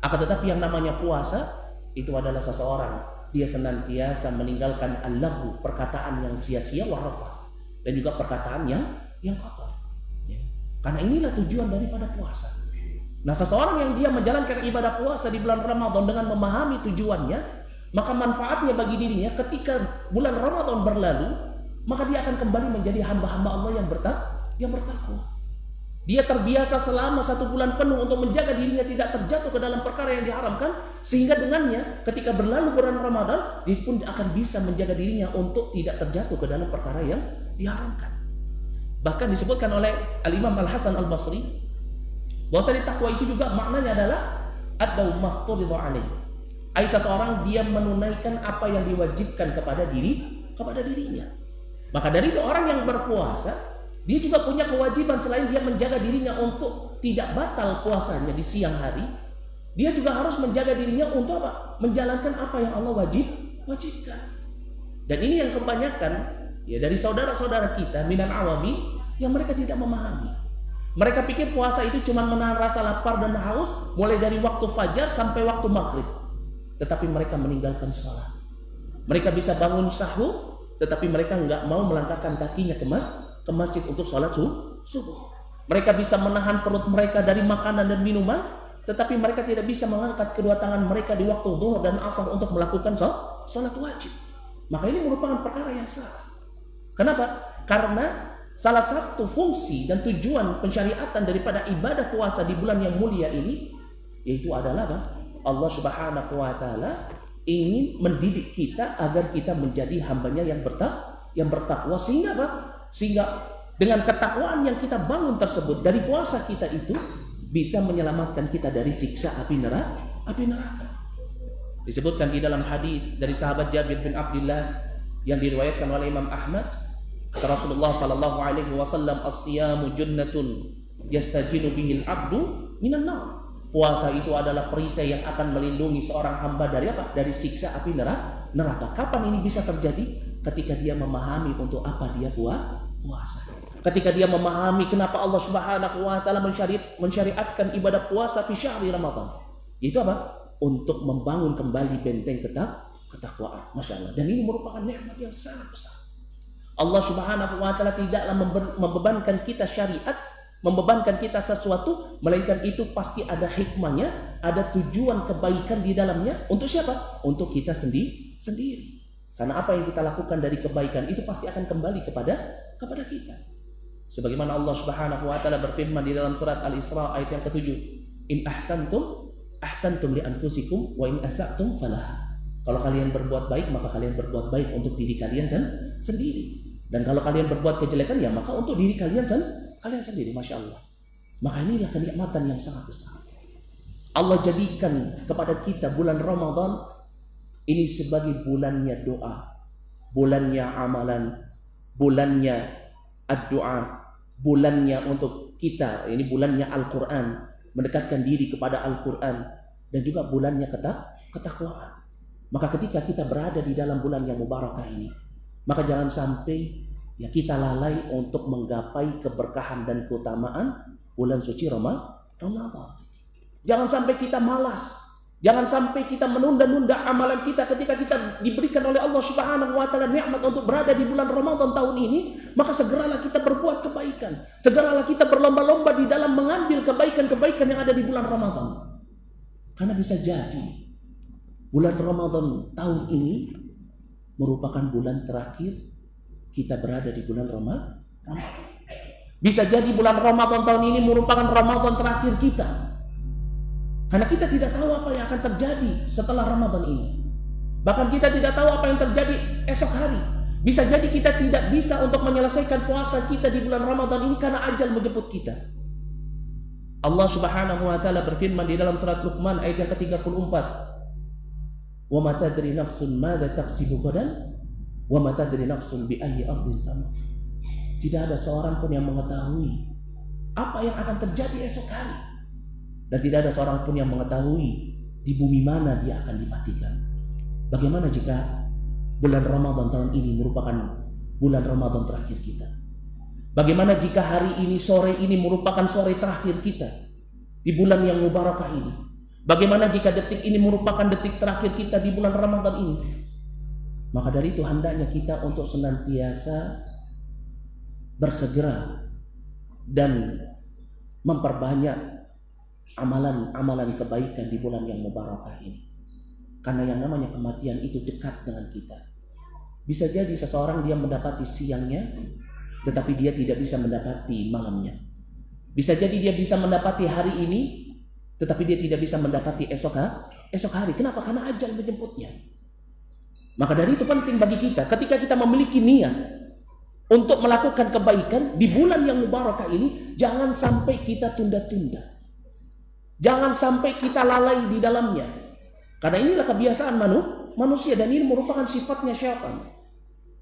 Akan tetapi yang namanya puasa itu adalah seseorang dia senantiasa meninggalkan allahu, perkataan yang sia-sia, wa rafath, dan juga perkataan yang kotor. Ya. Karena inilah tujuan daripada puasa. Nah, seseorang yang dia menjalankan ibadah puasa di bulan Ramadan dengan memahami tujuannya, maka manfaatnya bagi dirinya ketika bulan Ramadan berlalu, maka dia akan kembali menjadi hamba-hamba Allah yang bertakwa. Dia terbiasa selama 1 bulan penuh untuk menjaga dirinya tidak terjatuh ke dalam perkara yang diharamkan, sehingga dengannya ketika berlalu bulan Ramadan, dia pun akan bisa menjaga dirinya untuk tidak terjatuh ke dalam perkara yang diharamkan. Bahkan disebutkan oleh Al-Imam Al-Hasan Al-Basri bahwasanya takwa itu juga maknanya adalah ad-daw mafturidhu alaih. Seseorang dia menunaikan apa yang diwajibkan kepada dirinya. Maka dari itu orang yang berpuasa dia juga punya kewajiban selain dia menjaga dirinya untuk tidak batal puasanya di siang hari, dia juga harus menjaga dirinya untuk apa? Menjalankan apa yang Allah wajibkan. Dan ini yang kebanyakan ya dari saudara-saudara kita minal awami yang mereka tidak memahami. Mereka pikir puasa itu cuma menahan rasa lapar dan haus mulai dari waktu fajar sampai waktu maghrib. Tetapi mereka meninggalkan salat. Mereka bisa bangun sahur, tetapi mereka nggak mau melangkahkan kakinya ke masjid untuk sholat subuh. Mereka bisa menahan perut mereka dari makanan dan minuman, tetapi mereka tidak bisa mengangkat kedua tangan mereka di waktu zuhur dan asar untuk melakukan sholat wajib. Maka ini merupakan perkara yang salah. Kenapa? Karena salah satu fungsi dan tujuan pensyariatan daripada ibadah puasa di bulan yang mulia ini yaitu adalah apa? Allah Subhanahu wa ta'ala ingin mendidik kita agar kita menjadi hambanya yang bertakwa, sehingga apa? Sehingga dengan ketakwaan yang kita bangun tersebut dari puasa kita itu bisa menyelamatkan kita dari siksa api neraka. Disebutkan di dalam hadis dari sahabat Jabir bin Abdullah yang diriwayatkan oleh Imam Ahmad, kata Rasulullah sallallahu alaihi wasallam, "As-siyamu junnatun yastajinu bihil abdu minan nar." Puasa itu adalah perisai yang akan melindungi seorang hamba dari apa? Dari siksa api neraka. Kapan ini bisa terjadi? ketika dia memahami untuk apa dia puasa. Ketika dia memahami kenapa Allah Subhanahu wa taala mensyariatkan ibadah puasa fi syahri Ramadan. Itu apa? Untuk membangun kembali benteng ketakwaan. Masya Allah. Dan ini merupakan nikmat yang sangat besar. Allah Subhanahu wa taala tidaklah membebankan kita syariat, membebankan kita sesuatu, melainkan itu pasti ada hikmahnya, ada tujuan kebaikan di dalamnya. Untuk siapa? Untuk kita sendiri. Karena apa yang kita lakukan dari kebaikan itu pasti akan kembali kepada kita. Sebagaimana Allah Subhanahu wa taala berfirman di dalam surat Al-Isra ayat yang ke-7, "In ahsantum li anfusikum wa in asa'tum falaha." Kalau kalian berbuat baik, maka kalian berbuat baik untuk diri kalian sendiri. Dan kalau kalian berbuat kejelekan, ya maka untuk diri kalian sendiri. Masya Allah. Maka inilah kenikmatan yang sangat besar. Allah jadikan kepada kita bulan Ramadan ini sebagai bulannya doa, bulannya amalan, bulannya ad-doa, bulannya untuk kita, ini bulannya Al-Quran, mendekatkan diri kepada Al-Quran, dan juga bulannya ketakwaan. Maka ketika kita berada di dalam bulan yang mubarakah ini, maka jangan sampai ya kita lalai untuk menggapai keberkahan dan keutamaan bulan suci Ramadan. Jangan sampai kita malas. Jangan sampai kita menunda-nunda amalan kita ketika kita diberikan oleh Allah Subhanahu wa taala nikmat untuk berada di bulan Ramadan tahun ini, maka segeralah kita berbuat kebaikan. Segeralah kita berlomba-lomba di dalam mengambil kebaikan-kebaikan yang ada di bulan Ramadan. Karena bisa jadi bulan Ramadan tahun ini merupakan bulan terakhir kita berada di bulan Ramadan. Bisa jadi bulan Ramadan tahun ini merupakan Ramadan terakhir kita. Karena kita tidak tahu apa yang akan terjadi setelah Ramadan ini. Bahkan kita tidak tahu apa yang terjadi esok hari. Bisa jadi kita tidak bisa untuk menyelesaikan puasa kita di bulan Ramadan ini karena ajal menjemput kita. Allah Subhanahu wa taala berfirman di dalam surat Luqman ayat yang ke-34. Wa ma tadri nafsun madza taksibu ghadan wa ma tadri nafsun bi ayyi ardin tamut. Tidak ada seorang pun yang mengetahui apa yang akan terjadi esok hari. Dan tidak ada seorang pun yang mengetahui di bumi mana dia akan dimatikan. Bagaimana jika bulan Ramadan tahun ini merupakan bulan Ramadan terakhir kita? Bagaimana jika hari ini, sore ini merupakan sore terakhir kita di bulan yang mubarakah ini? Bagaimana jika detik ini merupakan detik terakhir kita di bulan Ramadan ini? Maka dari itu hendaknya kita untuk senantiasa bersegera dan memperbanyak amalan-amalan kebaikan di bulan yang mubarakah ini. Karena yang namanya kematian itu dekat dengan kita. Bisa jadi seseorang dia mendapati siangnya, tetapi dia tidak bisa mendapati malamnya. Bisa jadi dia bisa mendapati hari ini, tetapi dia tidak bisa mendapati esok hari. Kenapa? Karena ajal menjemputnya. Maka dari itu penting bagi kita, ketika kita memiliki niat untuk melakukan kebaikan di bulan yang mubarakah ini, jangan sampai kita tunda-tunda. Jangan sampai kita lalai di dalamnya. Karena inilah kebiasaan manusia dan ini merupakan sifatnya syaitan.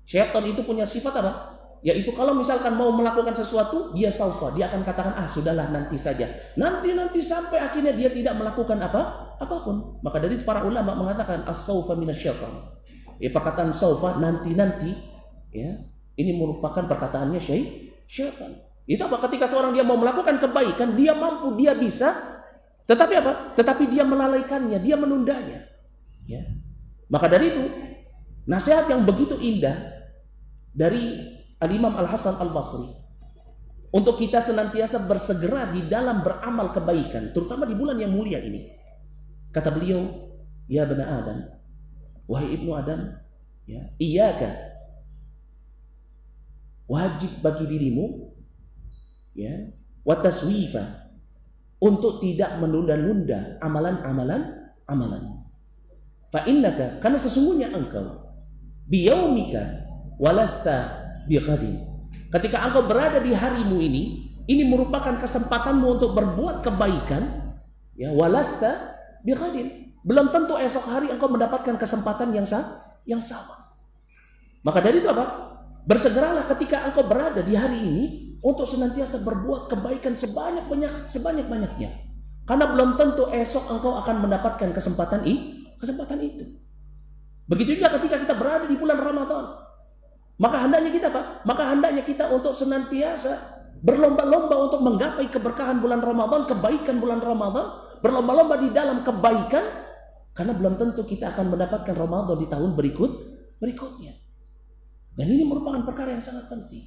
Syaitan itu punya sifat apa? Yaitu kalau misalkan mau melakukan sesuatu, dia dia akan katakan, sudahlah nanti saja. Nanti sampai akhirnya dia tidak melakukan apapun. Maka dari itu para ulama mengatakan as-saufa minasyaitan. Perkataan saufa nanti, ya. Ini merupakan perkataannya syaitan. Itu apa? Ketika seorang dia mau melakukan kebaikan, dia mampu, dia bisa. Tetapi apa? Tetapi dia melalaikannya, dia menundanya. Ya. Maka dari itu, nasihat yang begitu indah dari Al-Imam Al-Hasan Al-Basri untuk kita senantiasa bersegera di dalam beramal kebaikan, terutama di bulan yang mulia ini. Kata beliau, ya bani Adam, wahai ibnu Adam, ya, iyaka, wajib bagi dirimu, ya, wa taswifa, untuk tidak menunda-nunda amalan. Fa innaka, karena sesungguhnya engkau biyaumika walasta biqadin. Ketika engkau berada di harimu ini merupakan kesempatanmu untuk berbuat kebaikan, ya, walasta biqadin. Belum tentu esok hari engkau mendapatkan kesempatan yang sama. Maka dari itu apa? Bersegeralah ketika engkau berada di hari ini untuk senantiasa berbuat kebaikan sebanyak-banyaknya. Karena belum tentu esok engkau akan mendapatkan kesempatan itu. Begitu juga ketika kita berada di bulan Ramadan. Maka hendaknya kita apa? Maka hendaknya kita untuk senantiasa berlomba-lomba untuk menggapai keberkahan bulan Ramadan, kebaikan bulan Ramadan, berlomba-lomba di dalam kebaikan, karena belum tentu kita akan mendapatkan Ramadan di tahun berikutnya. Dan ini merupakan perkara yang sangat penting.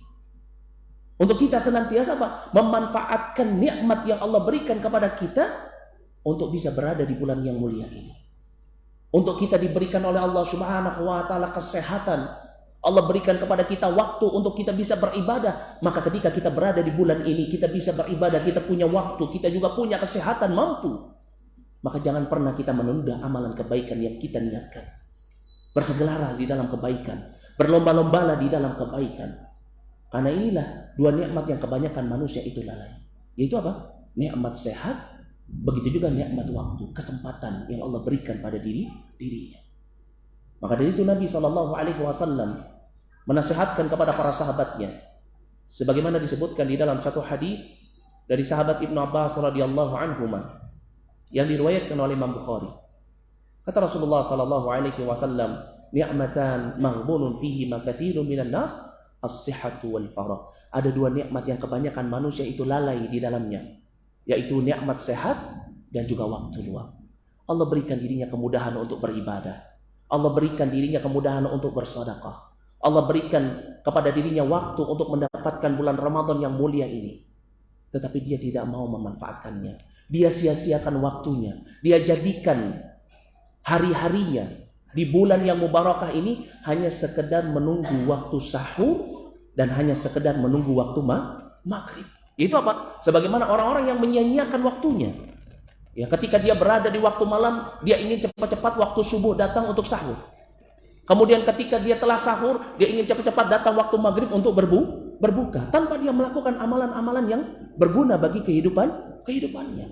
Untuk kita senantiasa apa? Memanfaatkan nikmat yang Allah berikan kepada kita untuk bisa berada di bulan yang mulia ini. Untuk kita diberikan oleh Allah Subhanahu wa taala kesehatan. Allah berikan kepada kita waktu untuk kita bisa beribadah. Maka ketika kita berada di bulan ini, kita bisa beribadah, kita punya waktu, kita juga punya kesehatan, mampu. Maka jangan pernah kita menunda amalan kebaikan yang kita niatkan. Bersegera di dalam kebaikan, berlomba-lombalah di dalam kebaikan. Karena inilah dua nikmat yang kebanyakan manusia itu lalai. Yaitu apa? Nikmat sehat, begitu juga nikmat waktu, kesempatan yang Allah berikan pada dirinya. Maka dari itu Nabi SAW menasihatkan kepada para sahabatnya, sebagaimana disebutkan di dalam satu hadis dari sahabat Ibnu Abbas radhiyallahu anhuma yang diriwayatkan oleh Imam Bukhari. Kata Rasulullah SAW, ni'matan maghbunun fihi ma katsirun minan nas, as-sihhatu wal faragh. Ada dua nikmat yang kebanyakan manusia itu lalai di dalamnya, yaitu nikmat sehat dan juga waktu luang. Allah berikan dirinya kemudahan untuk beribadah. Allah berikan dirinya kemudahan untuk bersedekah. Allah berikan kepada dirinya waktu untuk mendapatkan bulan Ramadan yang mulia ini. Tetapi dia tidak mau memanfaatkannya. Dia sia-siakan waktunya. Dia jadikan hari-harinya di bulan yang mubarakah ini hanya sekedar menunggu waktu sahur dan hanya sekedar menunggu waktu maghrib. Itu apa? Sebagaimana orang-orang yang menyia-nyiakan waktunya. Ya, ketika dia berada di waktu malam, dia ingin cepat-cepat waktu subuh datang untuk sahur. Kemudian ketika dia telah sahur, dia ingin cepat-cepat datang waktu maghrib untuk berbuka, tanpa dia melakukan amalan-amalan yang berguna bagi kehidupannya.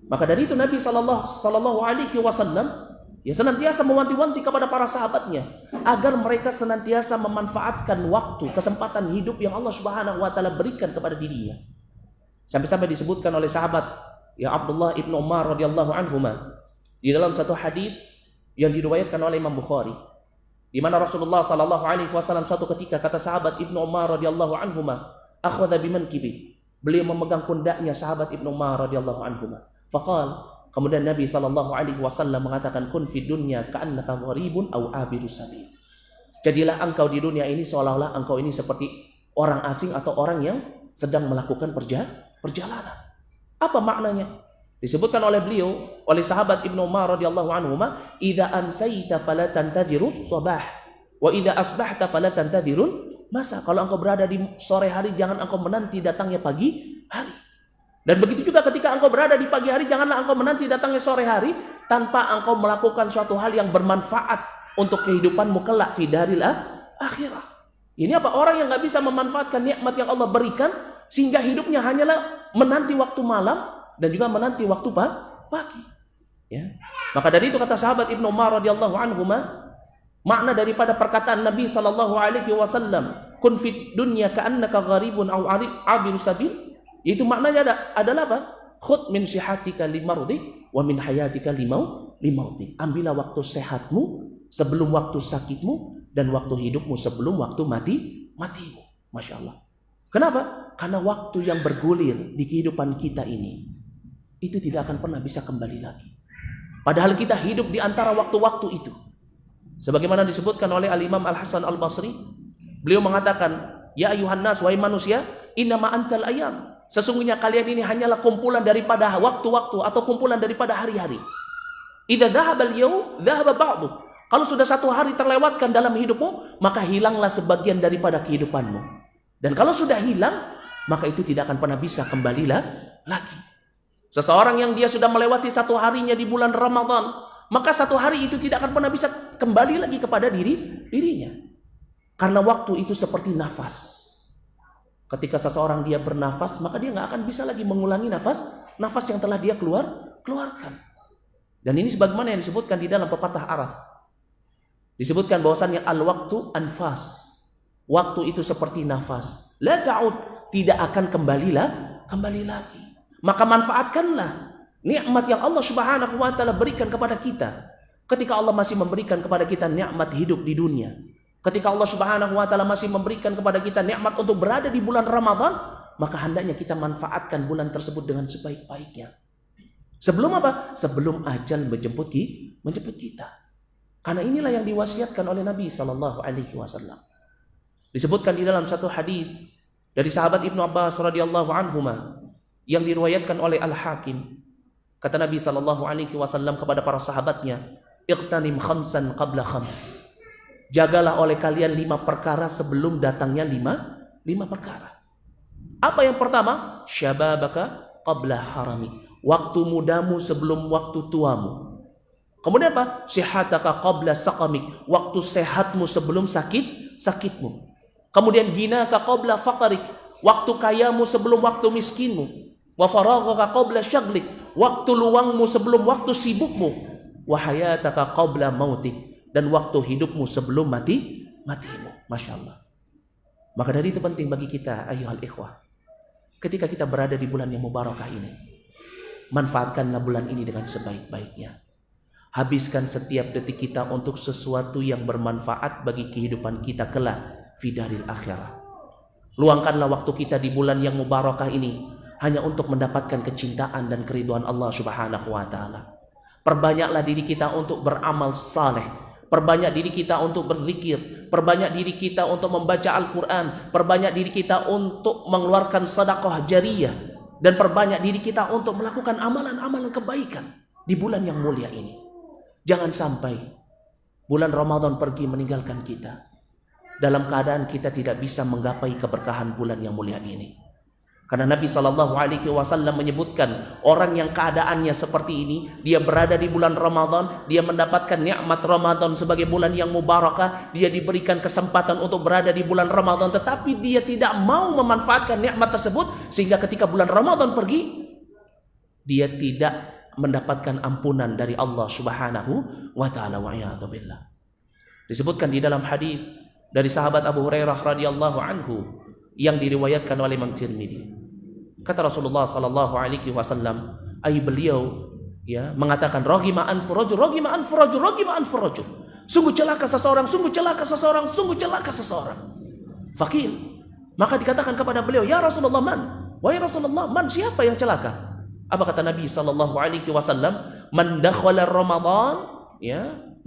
Maka dari itu Nabi Sallallahu Alaihi Wasallam ya senantiasa mewanti-wanti kepada para sahabatnya agar mereka senantiasa memanfaatkan waktu, kesempatan hidup yang Allah Subhanahu Wa Taala berikan kepada dirinya. Sampai-sampai disebutkan oleh sahabat ya Abdullah ibnu Umar radhiyallahu anhuma di dalam satu hadis yang diriwayatkan oleh Imam Bukhari, di mana Rasulullah sallallahu alaihi wasallam suatu ketika, kata sahabat Ibnu Umar radhiyallahu anhuma, akhadha bimankibi, beliau memegang pundaknya sahabat Ibnu Umar radhiyallahu anhuma. Faqal, kemudian Nabi sallallahu alaihi wasallam mengatakan, kun fid dunya ka'annaka gharibun aw abirus sabil. Jadilah engkau di dunia ini seolah-olah engkau ini seperti orang asing atau orang yang sedang melakukan perjalanan. Apa maknanya? Disebutkan oleh beliau, oleh sahabat Ibnu Umar radhiyallahu anhu, "Idza ansaita fala tantadhirus sabah, wa idza asbahta fala tantadhirul masa." Kalau engkau berada di sore hari, jangan engkau menanti datangnya pagi hari. Dan begitu juga ketika engkau berada di pagi hari, janganlah engkau menanti datangnya sore hari tanpa engkau melakukan suatu hal yang bermanfaat untuk kehidupanmu kelak fi daril akhirah. Ini apa? Orang yang nggak bisa memanfaatkan nikmat yang Allah berikan, sehingga hidupnya hanyalah menanti waktu malam dan juga menanti waktu pagi. Ya. Maka dari itu kata sahabat Ibnu Umar radhiyallahu anhu, makna daripada perkataan Nabi sallallahu alaihi wasallam, kun fid dunya ka'annaka gharibun aw abir sabil, itu maknanya adalah apa? Khudh min sihatika limardik wa min hayatika limautik. Ambillah waktu sehatmu sebelum waktu sakitmu dan waktu hidupmu sebelum waktu matimu. Masya Allah. Kenapa? Karena waktu yang bergulir di kehidupan kita ini itu tidak akan pernah bisa kembali lagi. Padahal kita hidup di antara waktu-waktu itu. Sebagaimana disebutkan oleh Al-Imam Al-Hasan Al-Basri, beliau mengatakan, ya ayuhan nas, wahai manusia, innama antal ayam. Sesungguhnya kalian ini hanyalah kumpulan daripada waktu-waktu atau kumpulan daripada hari-hari. Idza dhahabal yaum, dhahaba ba'du. Kalau sudah satu hari terlewatkan dalam hidupmu, maka hilanglah sebagian daripada kehidupanmu. Dan kalau sudah hilang, maka itu tidak akan pernah bisa kembali lagi. Seseorang yang dia sudah melewati satu harinya di bulan Ramadan, maka satu hari itu tidak akan pernah bisa kembali lagi kepada dirinya. Karena waktu itu seperti nafas. Ketika seseorang dia bernafas, maka dia nggak akan bisa lagi mengulangi nafas yang telah dia keluarkan. Dan ini sebagaimana yang disebutkan di dalam pepatah Arab. Disebutkan bahwasannya al-waktu anfas. Waktu itu seperti nafas. La ta'ud, tidak akan kembali lagi. Maka manfaatkanlah nikmat yang Allah Subhanahu wa taala berikan kepada kita. Ketika Allah masih memberikan kepada kita nikmat hidup di dunia, Ketika Allah Subhanahu wa taala masih memberikan kepada kita nikmat untuk berada di bulan Ramadan, maka hendaknya kita manfaatkan bulan tersebut dengan sebaik-baiknya. Sebelum apa? Sebelum ajal menjemput kita. Karena inilah yang diwasiatkan oleh Nabi sallallahu alaihi wasallam. Disebutkan di dalam satu hadis dari sahabat Ibnu Abbas radhiyallahu anhuma yang diriwayatkan oleh Al-Hakim. Kata Nabi sallallahu alaihi wasallam kepada para sahabatnya, "Iqtanim khamsan qabla khams." Jagalah oleh kalian 5 perkara sebelum datangnya 5 perkara. Apa yang pertama? Syababaka qabla harami. Waktu mudamu sebelum waktu tuamu. Kemudian apa? Sihataka qabla saqamik. Waktu sehatmu sebelum sakitmu. Kemudian ginaka qabla faqarik. Waktu kayamu sebelum waktu miskinmu. Wa faraghaka qabla syaglik. Waktu luangmu sebelum waktu sibukmu. Wa hayataka qabla mautik. Dan waktu hidupmu sebelum matimu. Masya Allah. Maka dari itu penting bagi kita, ayyuhal ikhwah, ketika kita berada di bulan yang mubarakah ini, manfaatkanlah bulan ini dengan sebaik-baiknya. Habiskan setiap detik kita untuk sesuatu yang bermanfaat bagi kehidupan kita kelak fi daril akhirah. Luangkanlah waktu kita di bulan yang mubarakah ini hanya untuk mendapatkan kecintaan dan keridhaan Allah Subhanahu wa taala. Perbanyaklah diri kita untuk beramal saleh. Perbanyak diri kita untuk berzikir, perbanyak diri kita untuk membaca Al-Quran, perbanyak diri kita untuk mengeluarkan sedekah jariyah, dan perbanyak diri kita untuk melakukan amalan-amalan kebaikan di bulan yang mulia ini. Jangan sampai bulan Ramadan pergi meninggalkan kita dalam keadaan kita tidak bisa menggapai keberkahan bulan yang mulia ini. Karena Nabi SAW menyebutkan orang yang keadaannya seperti ini, dia berada di bulan Ramadan, dia mendapatkan nikmat Ramadan sebagai bulan yang mubarakah, dia diberikan kesempatan untuk berada di bulan Ramadan, tetapi dia tidak mau memanfaatkan nikmat tersebut, sehingga ketika bulan Ramadan pergi, dia tidak mendapatkan ampunan dari Allah Subhanahu wa taala. Wa'iyadzubillah. Disebutkan di dalam hadis dari sahabat Abu Hurairah radhiyallahu anhu yang diriwayatkan oleh Imam Tirmidzi. Kata Rasulullah sallallahu alaihi wasallam, beliau mengatakan raghima anfu rajul, raghima anfu rajul, raghima anfu rajul. Sungguh celaka seseorang, sungguh celaka seseorang, sungguh celaka seseorang. Faqil, maka dikatakan kepada beliau, ya Rasulullah, man? Wahai Rasulullah, man, siapa yang celaka? Apa kata Nabi sallallahu alaihi wasallam? Man dakhala Ramadan,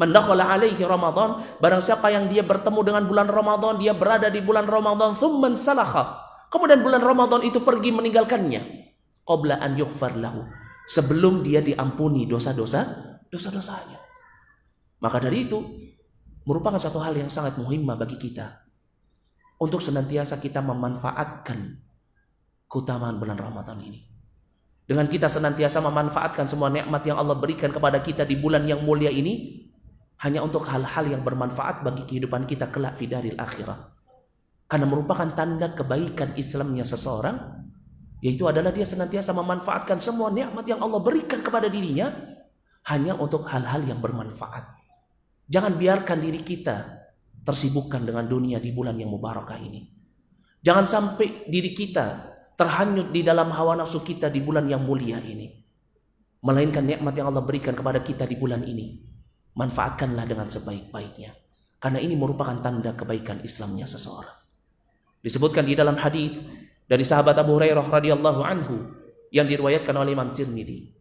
man dakhala alaihi Ramadan, barang siapa yang dia bertemu dengan bulan Ramadan, dia berada di bulan Ramadan, thumman salakha, kemudian bulan Ramadan itu pergi meninggalkannya, qabla an yughfar lahu, sebelum dia diampuni dosa-dosanya. Maka dari itu merupakan satu hal yang sangat muhimmah bagi kita untuk senantiasa kita memanfaatkan keutamaan bulan Ramadan ini. Dengan kita senantiasa memanfaatkan semua nikmat yang Allah berikan kepada kita di bulan yang mulia ini hanya untuk hal-hal yang bermanfaat bagi kehidupan kita kelak fi daril akhirah. Karena merupakan tanda kebaikan Islamnya seseorang, yaitu adalah dia senantiasa memanfaatkan semua nikmat yang Allah berikan kepada dirinya hanya untuk hal-hal yang bermanfaat. Jangan biarkan diri kita tersibukkan dengan dunia di bulan yang mubarakah ini. Jangan sampai diri kita terhanyut di dalam hawa nafsu kita di bulan yang mulia ini. Melainkan nikmat yang Allah berikan kepada kita di bulan ini, manfaatkanlah dengan sebaik-baiknya. Karena ini merupakan tanda kebaikan Islamnya seseorang. Disebutkan di dalam hadis dari sahabat Abu Hurairah radhiyallahu anhu yang diriwayatkan oleh Imam Tirmidzi.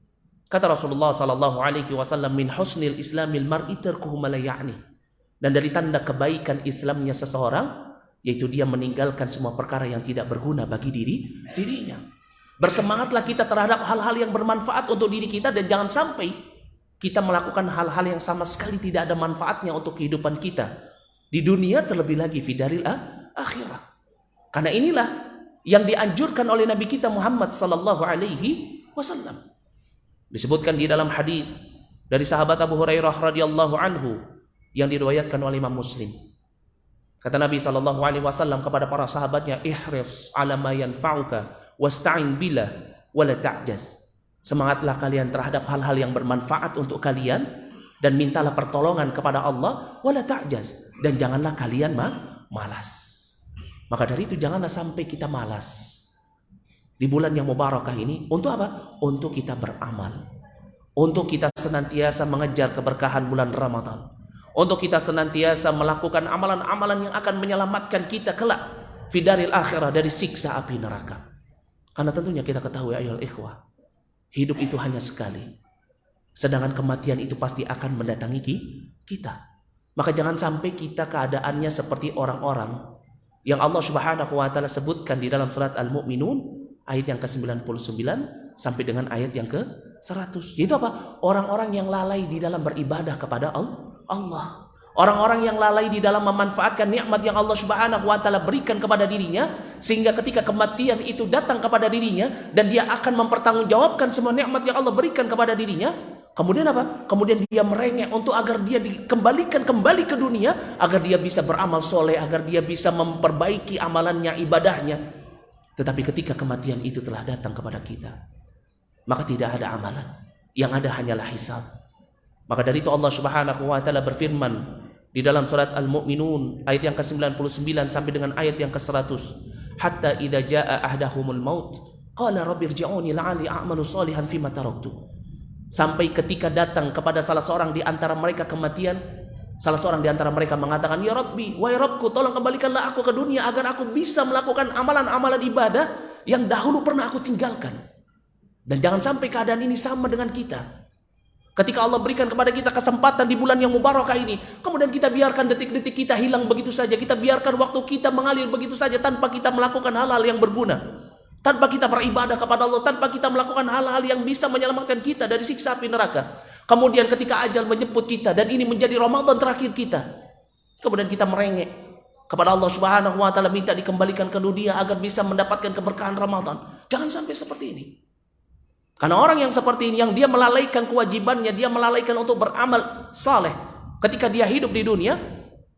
Kata Rasulullah sallallahu alaihi wasallam, min husnil islamil mar'i tarkuhu ma la ya'ni. Dan dari tanda kebaikan Islamnya seseorang yaitu dia meninggalkan semua perkara yang tidak berguna bagi dirinya. Bersemangatlah kita terhadap hal-hal yang bermanfaat untuk diri kita, dan jangan sampai kita melakukan hal-hal yang sama sekali tidak ada manfaatnya untuk kehidupan kita di dunia, terlebih lagi fi daril akhirah. Karena inilah yang dianjurkan oleh Nabi kita Muhammad sallallahu alaihi wasallam. Disebutkan di dalam hadis dari sahabat Abu Hurairah radhiyallahu anhu yang diriwayatkan oleh Imam Muslim. Kata Nabi sallallahu alaihi wasallam kepada para sahabatnya, ihris ala ma yanfa'uka wasta'in billah wala ta'jaz. Semangatlah kalian terhadap hal-hal yang bermanfaat untuk kalian dan mintalah pertolongan kepada Allah, wala ta'jaz, dan janganlah kalian malas. Maka dari itu janganlah sampai kita malas di bulan yang mubarakah ini. Untuk apa? Untuk kita beramal, untuk kita senantiasa mengejar keberkahan bulan Ramadan, untuk kita senantiasa melakukan amalan-amalan yang akan menyelamatkan kita kelak fidaril akhirah dari siksa api neraka. Karena tentunya kita ketahui ayolah ikhwah, hidup itu hanya sekali, sedangkan kematian itu pasti akan mendatangi kita. Maka jangan sampai kita keadaannya seperti orang-orang yang Allah Subhanahu wa taala sebutkan di dalam surat Al-Mu'minun ayat yang ke-99 sampai dengan ayat yang ke-100. Yaitu apa? Orang-orang yang lalai di dalam beribadah kepada Allah. Orang-orang yang lalai di dalam memanfaatkan nikmat yang Allah Subhanahu wa taala berikan kepada dirinya, sehingga ketika kematian itu datang kepada dirinya dan dia akan mempertanggungjawabkan semua nikmat yang Allah berikan kepada dirinya, kemudian apa? Kemudian dia merengek untuk agar dia dikembalikan kembali ke dunia, agar dia bisa beramal soleh, agar dia bisa memperbaiki amalannya, ibadahnya. Tetapi ketika kematian itu telah datang kepada kita, maka tidak ada amalan, yang ada hanyalah hisab. Maka dari itu Allah Subhanahu wa taala berfirman di dalam surat Al-Mu'minun ayat yang ke-99 sampai dengan ayat yang ke-100, hatta idza jaa ahdahumul maut qala rabbirji'uni la'ali a'malu shalihan fima taraktu. Sampai ketika datang kepada salah seorang di antara mereka kematian, salah seorang di antara mereka mengatakan, ya Rabbi, wahai Rabbku, tolong kembalikanlah aku ke dunia agar aku bisa melakukan amalan-amalan ibadah yang dahulu pernah aku tinggalkan. Dan jangan sampai keadaan ini sama dengan kita. Ketika Allah berikan kepada kita kesempatan di bulan yang mubarakah ini, kemudian kita biarkan detik-detik kita hilang begitu saja, kita biarkan waktu kita mengalir begitu saja tanpa kita melakukan hal-hal yang berguna, tanpa kita beribadah kepada Allah, tanpa kita melakukan hal-hal yang bisa menyelamatkan kita dari siksa api neraka. Kemudian ketika ajal menjemput kita dan ini menjadi Ramadan terakhir kita, kemudian kita merengek kepada Allah Subhanahu wa taala, minta dikembalikan ke dunia agar bisa mendapatkan keberkahan Ramadan. Jangan sampai seperti ini. Karena orang yang seperti ini, yang dia melalaikan kewajibannya, dia melalaikan untuk beramal saleh ketika dia hidup di dunia,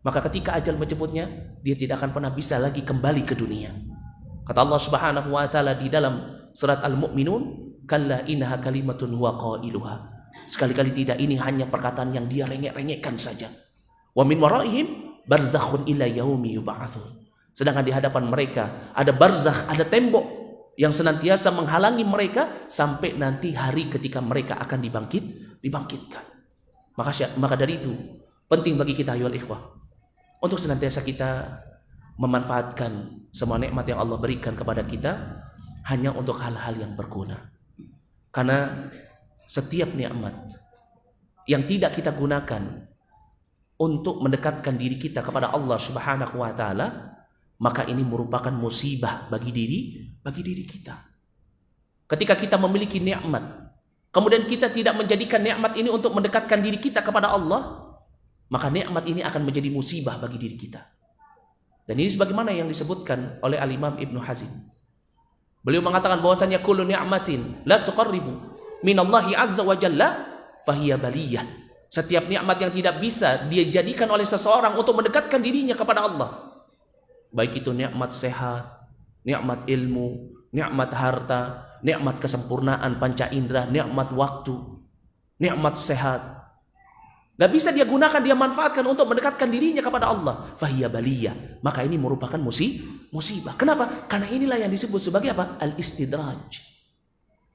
maka ketika ajal menjemputnya, dia tidak akan pernah bisa lagi kembali ke dunia. Kata Allah Subhanahu wa taala di dalam surat Al-Mu'minun, kalla innaha kalimatun huwa qailuha. Sekali-kali tidak, ini hanya perkataan yang dia rengek-rengekkan saja. Wa min waraihim barzakhun ila yaumi yub'atsun. Sedangkan di hadapan mereka ada barzakh, ada tembok yang senantiasa menghalangi mereka sampai nanti hari ketika mereka akan dibangkitkan. Maka dari itu penting bagi kita ayolah ikhwah untuk senantiasa kita memanfaatkan semua nikmat yang Allah berikan kepada kita hanya untuk hal-hal yang berguna. Karena setiap nikmat yang tidak kita gunakan untuk mendekatkan diri kita kepada Allah Subhanahu wa taala, maka ini merupakan musibah bagi diri kita. Ketika kita memiliki nikmat, kemudian kita tidak menjadikan nikmat ini untuk mendekatkan diri kita kepada Allah, maka nikmat ini akan menjadi musibah bagi diri kita. Dan ini sebagaimana yang disebutkan oleh Al-Imam Ibnu Hazm. Beliau mengatakan bahwasannya kullu ni'matin la tuqarribu minallahi azza wa jalla fahiya baliyah. Setiap nikmat yang tidak bisa dia jadikan oleh seseorang untuk mendekatkan dirinya kepada Allah, baik itu nikmat sehat, nikmat ilmu, nikmat harta, nikmat kesempurnaan panca indera, nikmat waktu, nikmat sehat, gak bisa dia gunakan, dia manfaatkan untuk mendekatkan dirinya kepada Allah, fahiya baliyah. Maka ini merupakan musibah. Kenapa? Karena inilah yang disebut sebagai apa? Al-istidraj.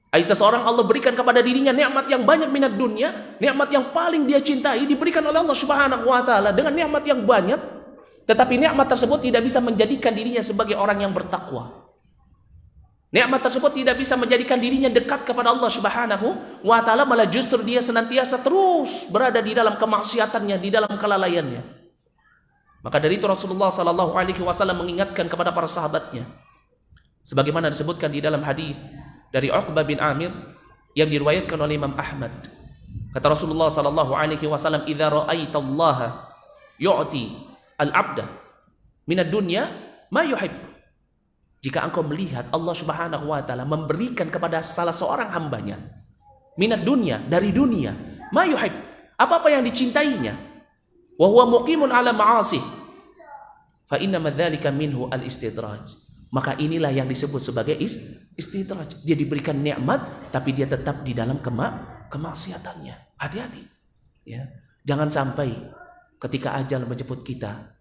Seseorang Allah berikan kepada dirinya nikmat yang banyak minat dunia, nikmat yang paling dia cintai diberikan oleh Allah Subhanahu wa taala dengan nikmat yang banyak, tetapi nikmat tersebut tidak bisa menjadikan dirinya sebagai orang yang bertakwa. Nikmat tersebut tidak bisa menjadikan dirinya dekat kepada Allah Subhanahu wa taala, malah justru dia senantiasa terus berada di dalam kemaksiatannya, di dalam kelalaiannya. Maka dari itu Rasulullah sallallahu alaihi wasallam mengingatkan kepada para sahabatnya, sebagaimana disebutkan di dalam hadis dari Uqbah bin Amir yang diriwayatkan oleh Imam Ahmad. Kata Rasulullah sallallahu alaihi wasallam, "Idza ra'aitallaha yu'ti al-'abda minad dunya ma yuhib." Jika engkau melihat Allah Subhanahu wa taala memberikan kepada salah seorang hambanya minat dunia, dari dunia, ma yuhib, apa-apa yang dicintainya, wa huwa muqimun ala ma'asih, fa inna madzalika minhu al-istidraj. Maka inilah yang disebut sebagai istidraj. Dia diberikan nikmat tapi dia tetap di dalam kemaksiatannya. Hati-hati ya. Jangan sampai ketika ajal menjemput kita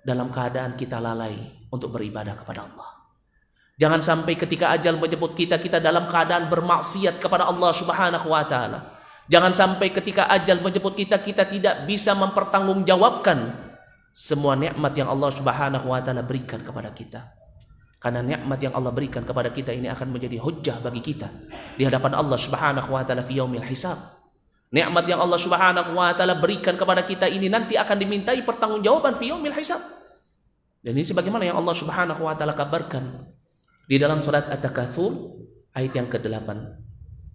dalam keadaan kita lalai untuk beribadah kepada Allah. Jangan sampai ketika ajal menjemput kita dalam keadaan bermaksiat kepada Allah Subhanahu wa taala. Jangan sampai ketika ajal menjemput kita, kita tidak bisa mempertanggungjawabkan semua nikmat yang Allah Subhanahu wa taala berikan kepada kita. Karena nikmat yang Allah berikan kepada kita ini akan menjadi hujjah bagi kita di hadapan Allah Subhanahu wa taala fi yaumil hisab. Nikmat yang Allah Subhanahu wa taala berikan kepada kita ini nanti akan dimintai pertanggungjawaban fi yaumil hisab. Dan ini sebagaimana yang Allah Subhanahu wa taala kabarkan di dalam surat At-Takatsur ayat yang ke-8.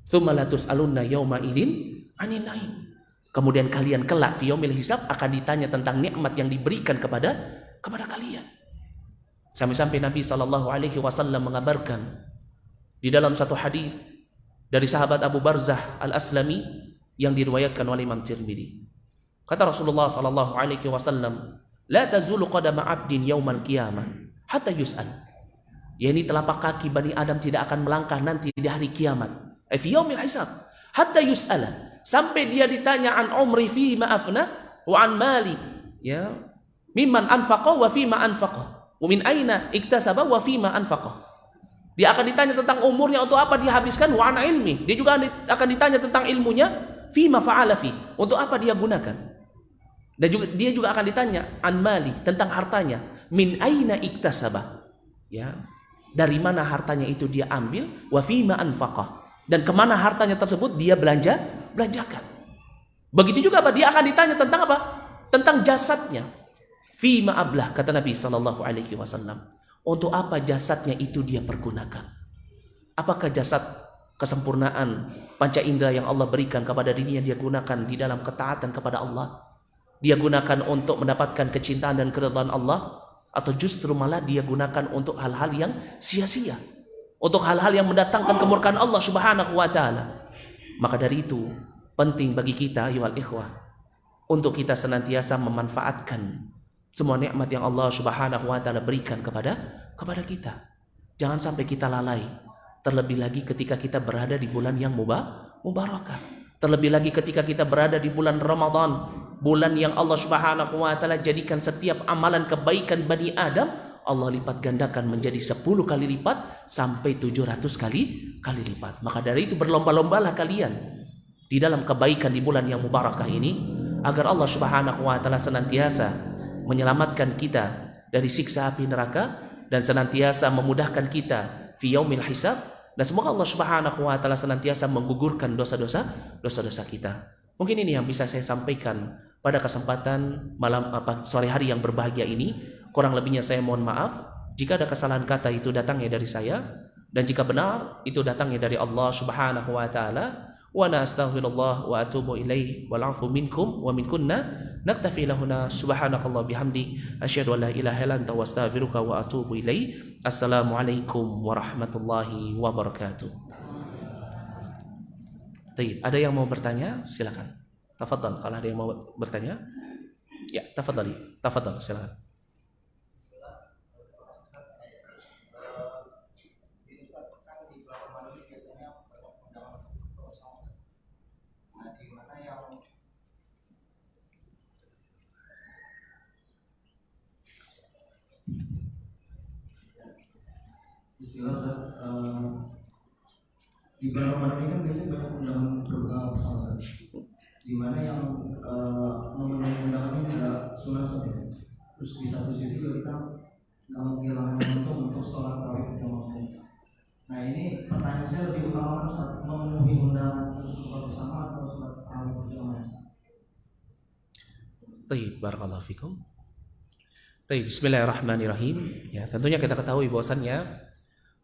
Tsumma la tus'alunna yauma idzin 'anil na'im. Kemudian kalian kelak fi yaumil hisab akan ditanya tentang nikmat yang diberikan kepada kalian. Sampai-sampai Nabi sallallahu alaihi wasallam mengabarkan di dalam satu hadis dari sahabat Abu Barzah Al-Aslami yang diriwayatkan oleh Imam Tirmidzi. Kata Rasulullah sallallahu alaihi wasallam, "La tazulu qadama 'abdin yaumal qiyamah hatta yus'al." Yani telapak kaki Bani Adam tidak akan melangkah nanti di hari kiamat. Fi yaumil hisab hatta yus'ala. Sampai dia ditanya an umri fi ma afna wa an mali, ya, mimman anfaqa wa fi ma anfaqa. Min aina iktasaba wa fima anfaqa. Dia akan ditanya tentang umurnya untuk apa dia habiskan, wa an ilmi. Dia juga akan ditanya tentang ilmunya, fima fa'ala fi, untuk apa dia gunakan. Dan dia juga akan ditanya an mali, tentang hartanya, min aina iktasaba. Ya, dari mana hartanya itu dia ambil, wa fima anfaqa. Dan kemana hartanya tersebut dia belanjakan. Begitu juga apa? Dia akan ditanya tentang apa? Tentang jasadnya. Fima ablah, kata Nabi sallallahu alaihi wasallam. Untuk apa jasadnya itu dia pergunakan? Apakah jasad kesempurnaan panca indera yang Allah berikan kepada dirinya dia gunakan di dalam ketaatan kepada Allah? Dia gunakan untuk mendapatkan kecintaan dan keridhaan Allah, atau justru malah dia gunakan untuk hal-hal yang sia-sia, untuk hal-hal yang mendatangkan kemurkaan Allah Subhanahu wa taala? Maka dari itu penting bagi kita ayyuhal ikhwah untuk kita senantiasa memanfaatkan semua nikmat yang Allah Subhanahu wa taala berikan kepada kita. Jangan sampai kita lalai. Terlebih lagi ketika kita berada di bulan yang mubarakah. Terlebih lagi ketika kita berada di bulan Ramadan, bulan yang Allah Subhanahu wa taala jadikan setiap amalan kebaikan Bani Adam Allah lipat gandakan menjadi 10 kali lipat sampai 700 kali lipat. Maka dari itu berlomba-lombalah kalian di dalam kebaikan di bulan yang mubarakah ini agar Allah Subhanahu wa taala senantiasa menyelamatkan kita dari siksa api neraka dan senantiasa memudahkan kita fi yaumil hisab, dan semoga Allah Subhanahu wa taala senantiasa menggugurkan dosa-dosa kita. Mungkin ini yang bisa saya sampaikan pada kesempatan sore hari yang berbahagia ini. Kurang lebihnya saya mohon maaf jika ada kesalahan kata itu datangnya dari saya, dan jika benar itu datangnya dari Allah Subhanahu wa taala. Wa nastaghfirullah wa atubu ilaihi wal afu minkum wa minkunna naktafi lahuna subhanakallah bihamdi asyhadu an la ilaha illa anta wastaghfiruka wa atubu ilaihi. Assalamualaikum warahmatullahi wabarakatuh. Baik, ada yang mau bertanya? Silakan. Tafadhal, kalau ada yang mau bertanya. Ya, tafadhali. Tafadhal, silakan. Di bulan Ramadan ini kan biasanya banyak undangan berbuka bersama, di mana yang memenuhi undangan ini juga sunnah saja. Terus di satu sisi juga kita nggak kehilangan momentum untuk sholat tarawih berjamaah. Nah ini pertanyaan saya lebih utama saat memenuhi undangan untuk berbuka bersama atau sholat tarawih berjamaah. Baik, barakallahu fikum. Baik, bismillahirrahmanirrahim. Ya, tentunya kita ketahui bahwasannya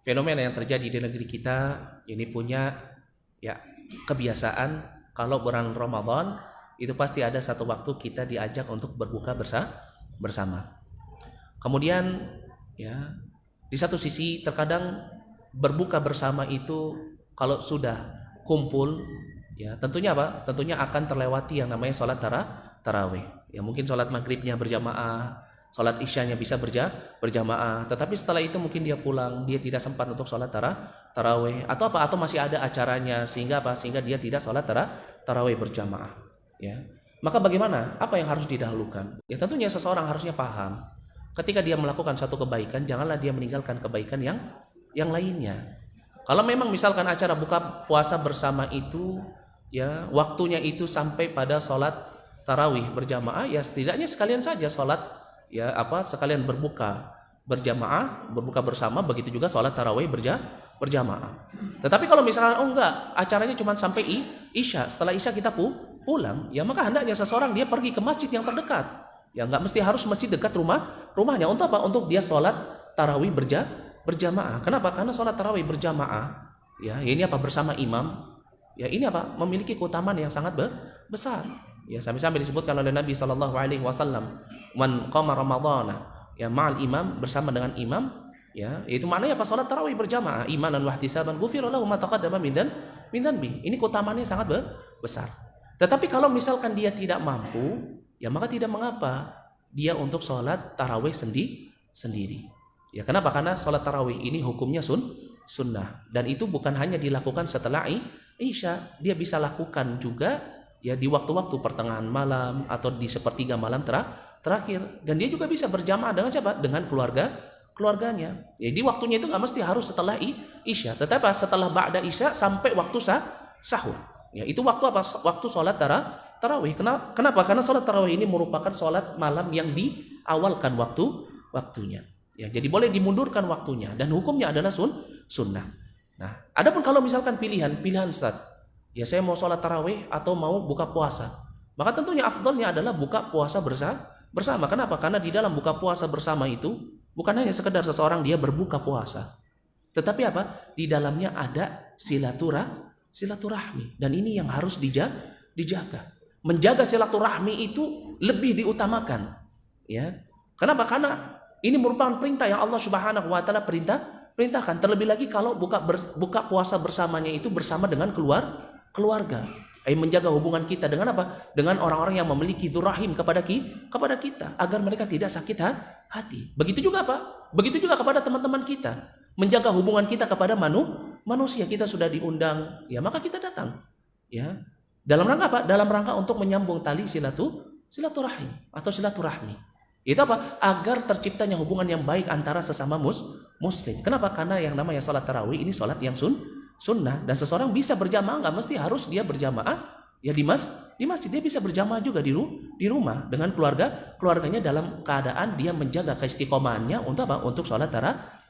fenomena yang terjadi di negeri kita ini punya ya kebiasaan kalau bulan Ramadan itu pasti ada satu waktu kita diajak untuk berbuka bersama. Kemudian ya di satu sisi terkadang berbuka bersama itu kalau sudah kumpul ya tentunya apa? Tentunya akan terlewati yang namanya sholat tarawih. Ya mungkin sholat maghribnya berjamaah, sholat isyanya bisa berjamaah, tetapi setelah itu mungkin dia pulang, dia tidak sempat untuk sholat tarawih atau apa, atau masih ada acaranya sehingga apa? Sehingga dia tidak sholat tarawih berjamaah. Ya, maka bagaimana? Apa yang harus didahulukan? Ya tentunya seseorang harusnya paham, ketika dia melakukan satu kebaikan, janganlah dia meninggalkan kebaikan yang lainnya. Kalau memang misalkan acara buka puasa bersama itu ya waktunya itu sampai pada sholat tarawih berjamaah, ya setidaknya sekalian saja sholat, ya sekalian berbuka berjamaah, berbuka bersama, begitu juga sholat tarawih berjamaah. Tetapi kalau misalnya enggak, acaranya cuma sampai isya, setelah isya kita pulang, ya maka hendaknya seseorang dia pergi ke masjid yang terdekat. Ya enggak mesti harus masjid dekat rumahnya. Untuk apa? Untuk dia sholat tarawih berjamaah. Kenapa? Karena sholat tarawih berjamaah, ya ini bersama imam, ya ini memiliki keutamaan yang sangat besar. Ya sampai-sampai disebutkan oleh Nabi SAW, man qama ramadhana ya ma'al imam, bersama dengan imam, ya itu maknanya sholat tarawih berjamaah imanan wa ihtisaban ghufira lahu ma taqaddama min dhanbi. Ini keutamaannya sangat besar. Tetapi kalau misalkan dia tidak mampu, ya maka tidak mengapa dia untuk sholat tarawih sendiri. Ya kenapa? Karena sholat tarawih ini hukumnya sunnah, dan itu bukan hanya dilakukan setelah isya, dia bisa lakukan juga ya di waktu-waktu pertengahan malam atau di sepertiga malam terakhir, dan dia juga bisa berjamaah dengan siapa? Dengan keluarganya. Jadi waktunya itu nggak mesti harus setelah isya, tetapi setelah ba'da isya sampai waktu sahur. Ya itu waktu Waktu sholat tarawih. Kenapa? Karena sholat tarawih ini merupakan sholat malam yang diawalkan waktunya. Ya jadi boleh dimundurkan waktunya, dan hukumnya adalah sunnah. Nah, adapun kalau misalkan pilihan Ustaz, ya saya mau sholat tarawih atau mau buka puasa, maka tentunya afdalnya adalah buka puasa bersama. Kenapa? Karena di dalam buka puasa bersama itu bukan hanya sekedar seseorang dia berbuka puasa, tetapi di dalamnya ada silaturahmi, dan ini yang harus dijaga. Menjaga silaturahmi itu lebih diutamakan. Ya, kenapa? Karena ini merupakan perintah yang Allah Subhanahu wa taala perintahkan. Terlebih lagi kalau buka puasa bersamanya itu bersama dengan keluarga. Menjaga hubungan kita dengan dengan orang-orang yang memiliki dzurrahim kepada kita, agar mereka tidak sakit hati. Begitu juga kepada teman-teman kita. Menjaga hubungan kita kepada manusia. Kita sudah diundang, ya maka kita datang. Ya. Dalam rangka Dalam rangka untuk menyambung tali silaturahim atau silaturahmi. Itu agar terciptanya hubungan yang baik antara sesama muslim. Kenapa? Karena yang namanya sholat tarawih ini sholat yang sunnah, dan seseorang bisa berjamaah, nggak mesti harus dia berjamaah ya di masjid. Dia bisa berjamaah juga di rumah dengan keluarganya, dalam keadaan dia menjaga keistiqomahannya untuk sholat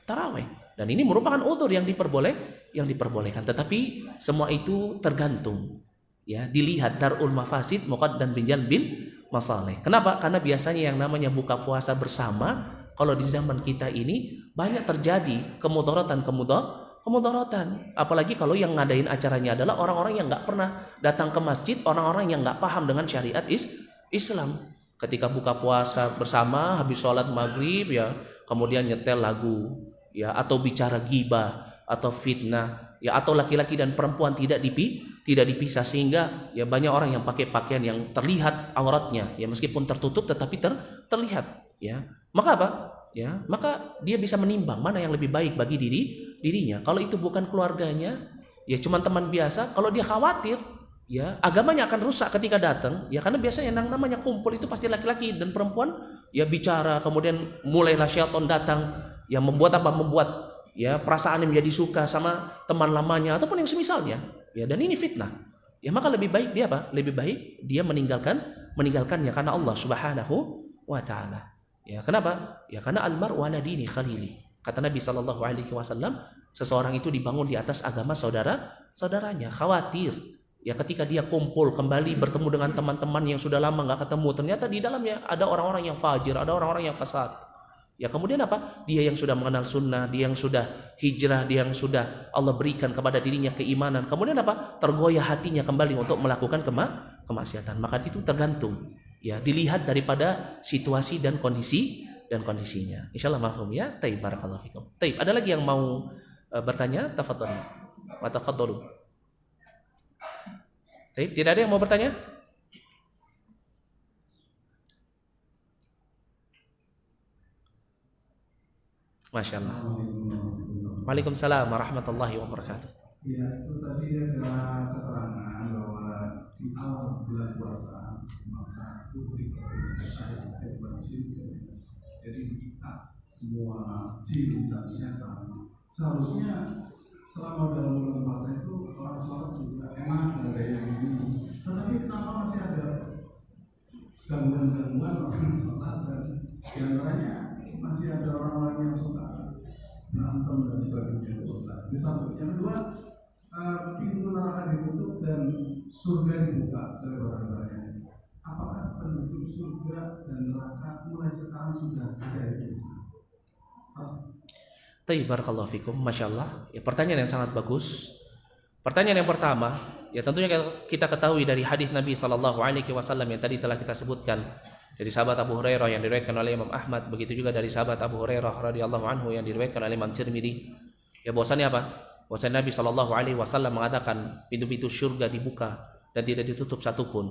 tarawih. Dan ini merupakan udzur yang diperbolehkan. Tetapi semua itu tergantung, ya dilihat darul mafasid muqaddam bil masalih. Kenapa? Karena biasanya yang namanya buka puasa bersama, kalau di zaman kita ini banyak terjadi kemudaratan. Apalagi kalau yang ngadain acaranya adalah orang-orang yang nggak pernah datang ke masjid, orang-orang yang nggak paham dengan syariat Islam. Ketika buka puasa bersama, habis sholat maghrib ya, kemudian nyetel lagu, ya atau bicara ghibah atau fitnah, ya atau laki-laki dan perempuan tidak dipisah, sehingga ya banyak orang yang pakai pakaian yang terlihat auratnya, ya meskipun tertutup tetapi terlihat, ya maka dia bisa menimbang mana yang lebih baik bagi dirinya. Kalau itu bukan keluarganya, ya cuma teman biasa, kalau dia khawatir ya agamanya akan rusak ketika datang, ya karena biasanya yang namanya kumpul itu pasti laki-laki dan perempuan ya bicara, kemudian mulailah syaitan datang, ya membuat ya perasaan menjadi suka sama teman lamanya ataupun yang semisalnya, ya dan ini fitnah. Ya maka lebih baik dia meninggalkannya karena Allah Subhanahu wa taala. Ya kenapa? Ya karena al-mar'u ala dini khalili. Kata Nabi SAW, seseorang itu dibangun di atas agama saudaranya. Khawatir ya ketika dia kumpul kembali bertemu dengan teman-teman yang sudah lama nggak ketemu, ternyata di dalamnya ada orang-orang yang fajir, ada orang-orang yang fasad. Ya kemudian dia yang sudah mengenal sunnah, dia yang sudah hijrah, dia yang sudah Allah berikan kepada dirinya keimanan, kemudian tergoyah hatinya kembali untuk melakukan kemaksiatan. Maka itu tergantung, ya dilihat daripada situasi dan kondisinya. Insyaallah mahfum ya. Taib, barakallahu fikum. Taib, ada lagi yang mau bertanya? Tafadhalu. Wa tafadhalu. Taib, tidak ada yang mau bertanya? Masya Allah. Waalaikumsalam warahmatullahi wabarakatuh. Ya, itu tadi ada keterangan bahwa di awal bulan puasa maka itu diperbolehkan wajib. Jadi kita semua jin dan setan seharusnya selama dalam bulan puasa itu orang sholat juga enak dan gaya begini. Tetapi kenapa masih ada gangguan-gangguan orang sholat, dan diantaranya masih ada orang-orang yang suka berantem dan sebagainya itu Ustaz. Itu satu. Yang kedua, pintu neraka ditutup dan surga dibuka selebar-lebarnya. Apakah penduduk surga dan neraka mulai sekarang sudah ada itu Ustaz? Tayyib, barakallahu fikum, Masya Allah. Ya, pertanyaan yang sangat bagus. Pertanyaan yang pertama, ya tentunya kita ketahui dari hadis Nabi SAW yang tadi telah kita sebutkan dari sahabat Abu Hurairah yang diriwayatkan oleh Imam Ahmad, begitu juga dari sahabat Abu Hurairah radhiyallahu anhu yang diriwayatkan oleh Imam Tirmidzi. Ya, bahwasannya apa? Bahwasannya Nabi SAW mengatakan pintu-pintu surga dibuka dan tidak ditutup satupun.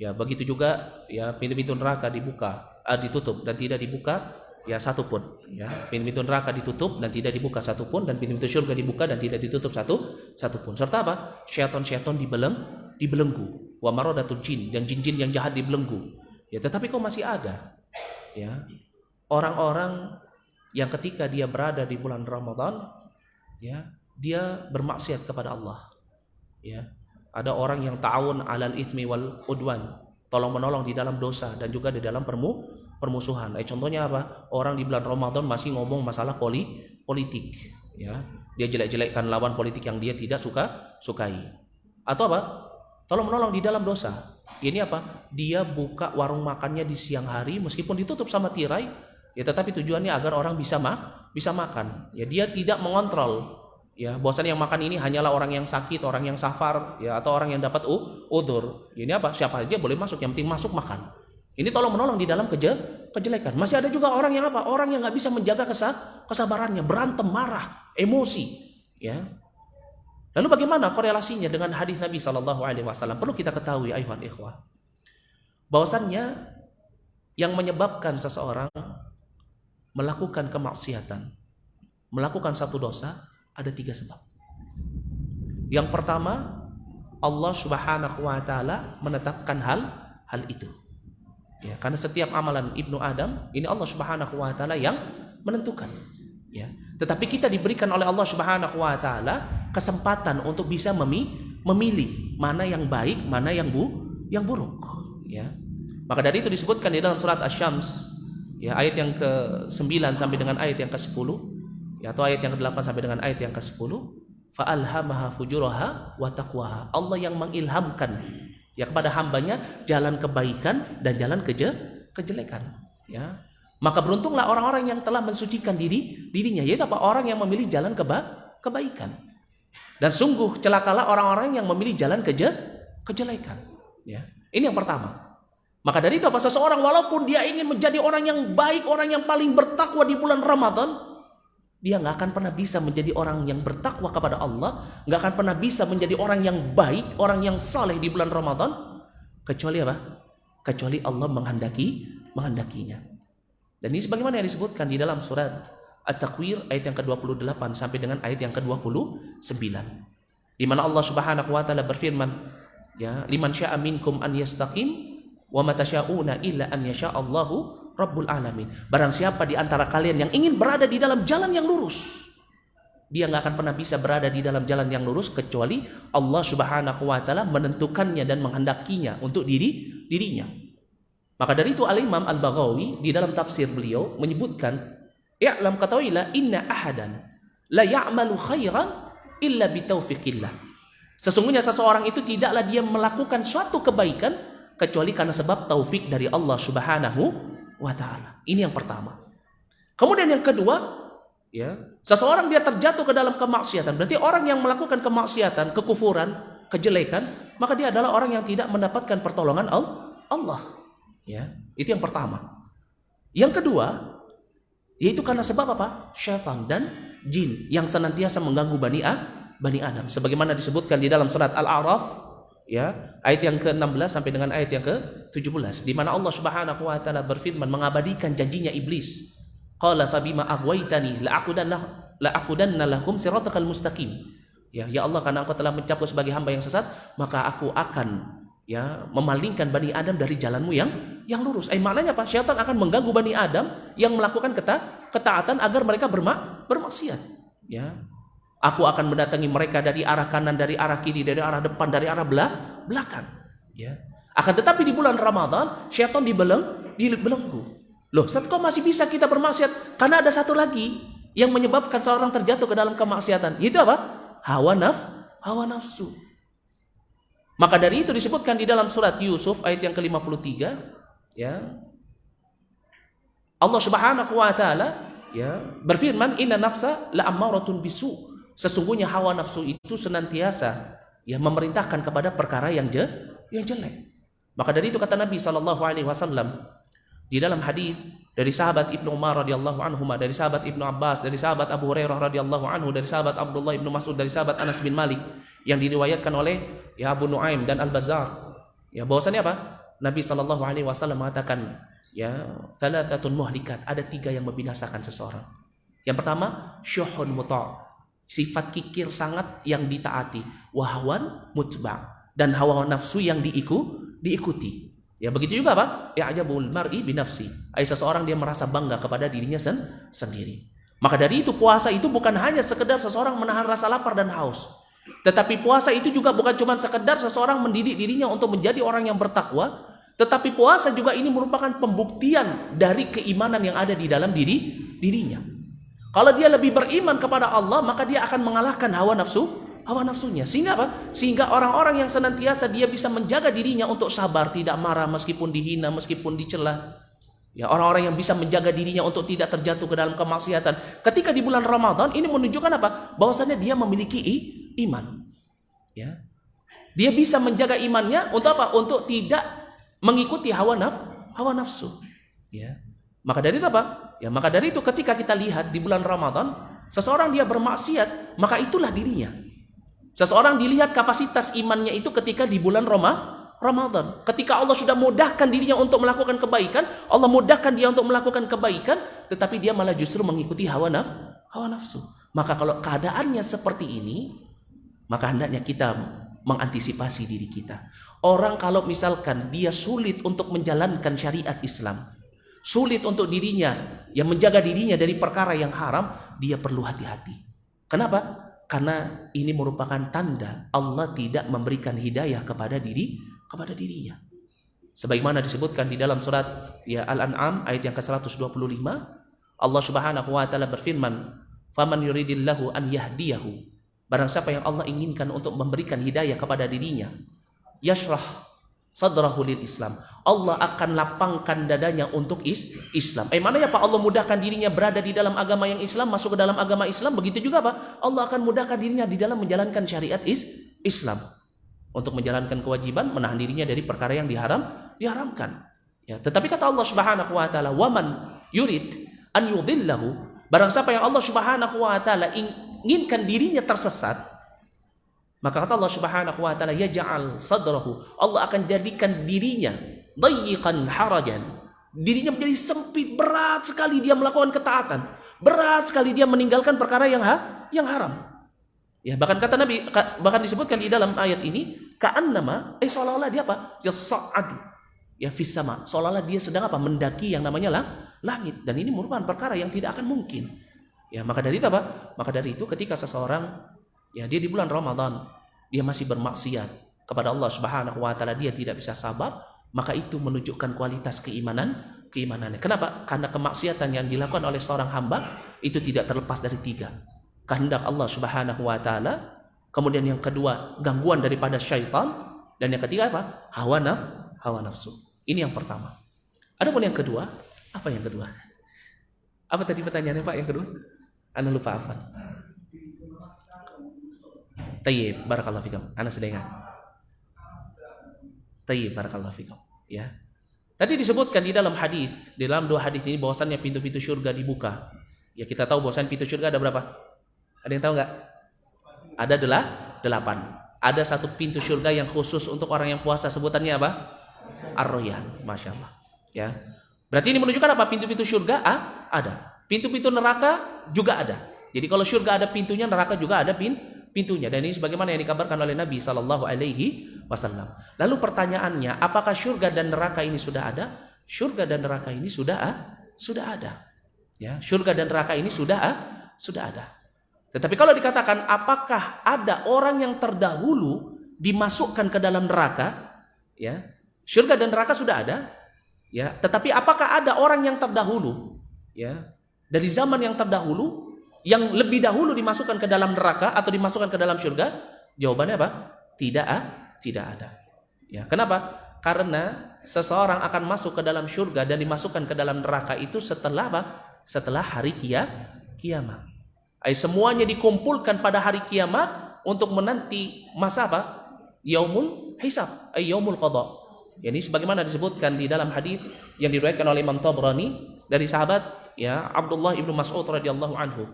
Ya, begitu juga ya pintu-pintu neraka ditutup dan tidak dibuka ya satupun. Ya, pintu-pintu neraka ditutup dan tidak dibuka satupun, dan pintu-pintu surga dibuka dan tidak ditutup satupun. Serta apa? Syaitan-syaitan dibelenggu. Wa maradatul jin, dan jin-jin yang jahat dibelenggu. Ya, tetapi kok masih ada ya orang-orang yang ketika dia berada di bulan Ramadan ya dia bermaksiat kepada Allah. Ya. Ada orang yang ta'awun 'alal itsmi wal udwan, tolong-menolong di dalam dosa dan juga di dalam permusuhan. Contohnya apa? Orang di bulan Ramadan masih ngomong masalah politik, ya. Dia jelek-jelekkan lawan politik yang dia tidak sukai. Atau apa? Tolong-menolong di dalam dosa. Ini apa? Dia buka warung makannya di siang hari meskipun ditutup sama tirai, ya tetapi tujuannya agar orang bisa makan. Ya, dia tidak mengontrol. Ya, bahwasanya yang makan ini hanyalah orang yang sakit, orang yang safar, ya, atau orang yang dapat udzur. Ini apa? Siapa saja boleh masuk, yang penting masuk makan. Ini tolong menolong di dalam kejelekan. Masih ada juga orang yang apa? Orang yang nggak bisa menjaga kesabarannya, berantem, marah, emosi. Ya. Lalu bagaimana korelasinya dengan hadis Nabi SAW? Perlu kita ketahui, ayuhan ikhwah, bahwasannya yang menyebabkan seseorang melakukan kemaksiatan, melakukan satu dosa, ada 3 sebab. Yang pertama, Allah Subhanahu wa taala menetapkan hal itu. Ya, karena setiap amalan Ibnu Adam ini Allah Subhanahu wa taala yang menentukan. Ya. Tetapi kita diberikan oleh Allah Subhanahu wa taala kesempatan untuk bisa memilih mana yang baik, mana yang buruk. Ya. Maka dari itu disebutkan di dalam surat Asy-Syams, ya, ayat yang ke-9 sampai dengan ayat yang ke-10. Ya, atau ayat yang ke-8 sampai dengan ayat yang ke-10, fa'alhamaha fujuraha wa taqwaha. Allah yang mengilhamkan ya kepada hambanya jalan kebaikan dan jalan kejelekan. Ya. Maka beruntunglah orang-orang yang telah mensucikan dirinya, yaitu apa? Orang yang memilih jalan kebaikan. Dan sungguh celakalah orang-orang yang memilih jalan kejelekan. Ya. Ini yang pertama. Maka dari itu apa? Seseorang walaupun dia ingin menjadi orang yang baik, orang yang paling bertakwa di bulan Ramadan, dia nggak akan pernah bisa menjadi orang yang bertakwa kepada Allah, nggak akan pernah bisa menjadi orang yang baik, orang yang saleh di bulan Ramadan, kecuali apa? Kecuali Allah menghendakinya. Dan ini sebagaimana yang disebutkan di dalam surat At-Takwir ayat yang ke-28 sampai dengan ayat yang ke-29, di mana Allah Subhanahu wa taala berfirman, ya, liman syaa minkum an yastaqim wa ma tasyauna illa an yasha'allahu Rabbul Alamin. Barang siapa di antara kalian yang ingin berada di dalam jalan yang lurus, dia nggak akan pernah bisa berada di dalam jalan yang lurus kecuali Allah Subhanahu wa taala menentukannya dan menghendakinya untuk dirinya. Maka dari itu Al-Imam Al-Baghawi di dalam tafsir beliau menyebutkan, i'lam, ketahuilah, inna ahadan la ya'malu khairan illa bitaufiqillah. Sesungguhnya seseorang itu tidaklah dia melakukan suatu kebaikan kecuali karena sebab taufik dari Allah Subhanahu wa ta'ala. Ini yang pertama. Kemudian yang kedua, ya, seseorang dia terjatuh ke dalam kemaksiatan, berarti orang yang melakukan kemaksiatan, kekufuran, kejelekan, maka dia adalah orang yang tidak mendapatkan pertolongan Allah. Ya, itu yang pertama. Yang kedua, yaitu karena sebab apa? Syaitan dan jin yang senantiasa mengganggu Bani Adam. Sebagaimana disebutkan di dalam surat Al-A'raf, ya, ayat yang ke-16 sampai dengan ayat yang ke-17, di mana Allah Subhanahu wa taala berfirman mengabadikan janjinya iblis. Qala fa bima aghwaytani la'aqudanna lahum siratal mustaqim. Ya Allah, karena Engkau telah mencapku sebagai hamba yang sesat, maka aku akan ya memalingkan Bani Adam dari jalanmu yang lurus. Maknanya apa? Syaitan akan mengganggu Bani Adam yang melakukan ketaatan agar mereka bermaksiat. Ya. Aku akan mendatangi mereka dari arah kanan, dari arah kiri, dari arah depan, dari arah belakang. Ya. Akan tetapi di bulan Ramadan, syaitan dibelenggu. Loh, saat kok masih bisa kita bermaksiat? Karena ada satu lagi yang menyebabkan seorang terjatuh ke dalam kemaksiatan. Itu apa? Hawa nafsu. Maka dari itu disebutkan di dalam surat Yusuf ayat yang ke-53, ya. Allah Subhanahu wa taala ya berfirman, inna nafsa la'ammaratun bisu. Sesungguhnya hawa nafsu itu senantiasa ya memerintahkan kepada perkara yang jelek. Maka dari itu kata Nabi SAW di dalam hadis dari sahabat Ibnu Umar radhiyallahu anhu, dari sahabat Ibnu Abbas, dari sahabat Abu Hurairah radhiyallahu anhu, dari sahabat Abdullah Ibnu Mas'ud, dari sahabat Anas bin Malik yang diriwayatkan oleh ya Abu Nuaim dan Al-Bazzar, ya bahwasanya apa? Nabi SAW mengatakan ya thalathatun muhlikat, ada 3 yang membinasakan seseorang. Yang pertama, syuhun muta', sifat kikir sangat yang ditaati, wahwan mutba', dan hawa nafsu yang diikuti. Ya begitu juga apa? Ya'jabul mar'i binafsi. Seseorang dia merasa bangga kepada dirinya sendiri. Maka dari itu puasa itu bukan hanya sekedar seseorang menahan rasa lapar dan haus. Tetapi puasa itu juga bukan cuma sekedar seseorang mendidik dirinya untuk menjadi orang yang bertakwa, tetapi puasa juga ini merupakan pembuktian dari keimanan yang ada di dalam dirinya. Kalau dia lebih beriman kepada Allah, maka dia akan mengalahkan hawa nafsunya. Sehingga apa? Sehingga orang-orang yang senantiasa dia bisa menjaga dirinya untuk sabar, tidak marah meskipun dihina, meskipun dicela. Ya, orang-orang yang bisa menjaga dirinya untuk tidak terjatuh ke dalam kemaksiatan. Ketika di bulan Ramadan ini menunjukkan apa? Bahwasannya dia memiliki iman. Ya. Dia bisa menjaga imannya untuk apa? Untuk tidak mengikuti hawa nafsu. Ya. Maka dari itu apa? Ya, maka dari itu ketika kita lihat di bulan Ramadan, seseorang dia bermaksiat, maka itulah dirinya. Seseorang dilihat kapasitas imannya itu ketika di bulan Ramadan. Ketika Allah sudah mudahkan dirinya untuk melakukan kebaikan, Allah mudahkan dia untuk melakukan kebaikan, tetapi dia malah justru mengikuti hawa nafsu. Maka kalau keadaannya seperti ini, maka hendaknya kita mengantisipasi diri kita. Orang kalau misalkan dia sulit untuk menjalankan syariat Islam, sulit untuk dirinya yang menjaga dirinya dari perkara yang haram, dia perlu hati-hati. Kenapa? Karena ini merupakan tanda Allah tidak memberikan hidayah kepada dirinya. Sebagaimana disebutkan di dalam surat ya Al-An'am ayat yang ke-125, Allah Subhanahu wa taala berfirman, "Faman yuridillahu an yahdiyahu." Barang siapa yang Allah inginkan untuk memberikan hidayah kepada dirinya, yashrah sadrahu lil Islam. Allah akan lapangkan dadanya untuk Islam. Mana ya Pak? Allah mudahkan dirinya berada di dalam agama yang Islam, masuk ke dalam agama Islam. Begitu juga Pak, Allah akan mudahkan dirinya di dalam menjalankan syariat Islam. Untuk menjalankan kewajiban, menahan dirinya dari perkara yang diharamkan. Ya, tetapi kata Allah Subhanahu wa taala, "Waman yurid an yudhillahu." Barang siapa yang Allah Subhanahu wa taala inginkan dirinya tersesat, maka kata Allah Subhanahu wa taala, yaj'al sadrahu, Allah akan jadikan dirinya dayyiqan harajan. Dirinya menjadi sempit, berat sekali dia melakukan ketaatan, berat sekali dia meninggalkan perkara yang haram. Ya, bahkan kata Nabi, bahkan disebutkan di dalam ayat ini, ka'annama seolah-olah dia apa? Yas'adu ya fis sama, seolah-olah dia sedang apa? Mendaki yang namanya langit, dan ini merupakan perkara yang tidak akan mungkin. Ya, maka dari itu apa? Maka dari itu ketika seseorang ya dia di bulan Ramadan dia masih bermaksiat kepada Allah Subhanahu wa taala, dia tidak bisa sabar, maka itu menunjukkan kualitas keimanannya. Kenapa? Karena kemaksiatan yang dilakukan oleh seorang hamba itu tidak terlepas dari 3. Kehendak Allah Subhanahu wa taala, kemudian yang kedua gangguan daripada syaitan, dan yang ketiga apa? Hawa nafsu. Ini yang pertama. Adapun yang kedua, apa yang kedua? Apa tadi pertanyaannya Pak yang kedua? Ana lupa hafal. Tayyib, barakallahu fikum. Ana sudah ingat. Tayyib, barakallahu fikum. Ya. Tadi disebutkan di dalam hadis, di dalam 2 hadis ini bahwasannya pintu-pintu surga dibuka. Ya, kita tahu bahwasan pintu surga ada berapa? Ada yang tahu enggak? Ada 8. Ada satu pintu surga yang khusus untuk orang yang puasa, sebutannya apa? Ar-Rayyan, masyaallah. Ya. Berarti ini menunjukkan apa? Pintu-pintu surga ada. Pintu-pintu neraka juga ada. Jadi kalau surga ada pintunya, neraka juga ada pintunya, dan ini sebagaimana yang dikabarkan oleh Nabi sallallahu alaihi wasallam. Lalu pertanyaannya, apakah surga dan neraka ini sudah ada? Surga dan neraka ini sudah ada. Ya, surga dan neraka ini sudah ada. Tetapi kalau dikatakan apakah ada orang yang terdahulu dimasukkan ke dalam neraka, ya, surga dan neraka sudah ada, ya, tetapi apakah ada orang yang terdahulu, ya, dari zaman yang terdahulu yang lebih dahulu dimasukkan ke dalam neraka atau dimasukkan ke dalam surga? Jawabannya apa? Tidak ada. Ya, kenapa? Karena seseorang akan masuk ke dalam surga dan dimasukkan ke dalam neraka itu setelah apa? Setelah hari kiamat. Semuanya dikumpulkan pada hari kiamat untuk menanti masa apa? Yaumul hisab, yaumul qada. Ini sebagaimana disebutkan di dalam hadis yang diriwayatkan oleh Imam Tabrani dari sahabat ya Abdullah ibnu Mas'ud radhiyallahu anhu,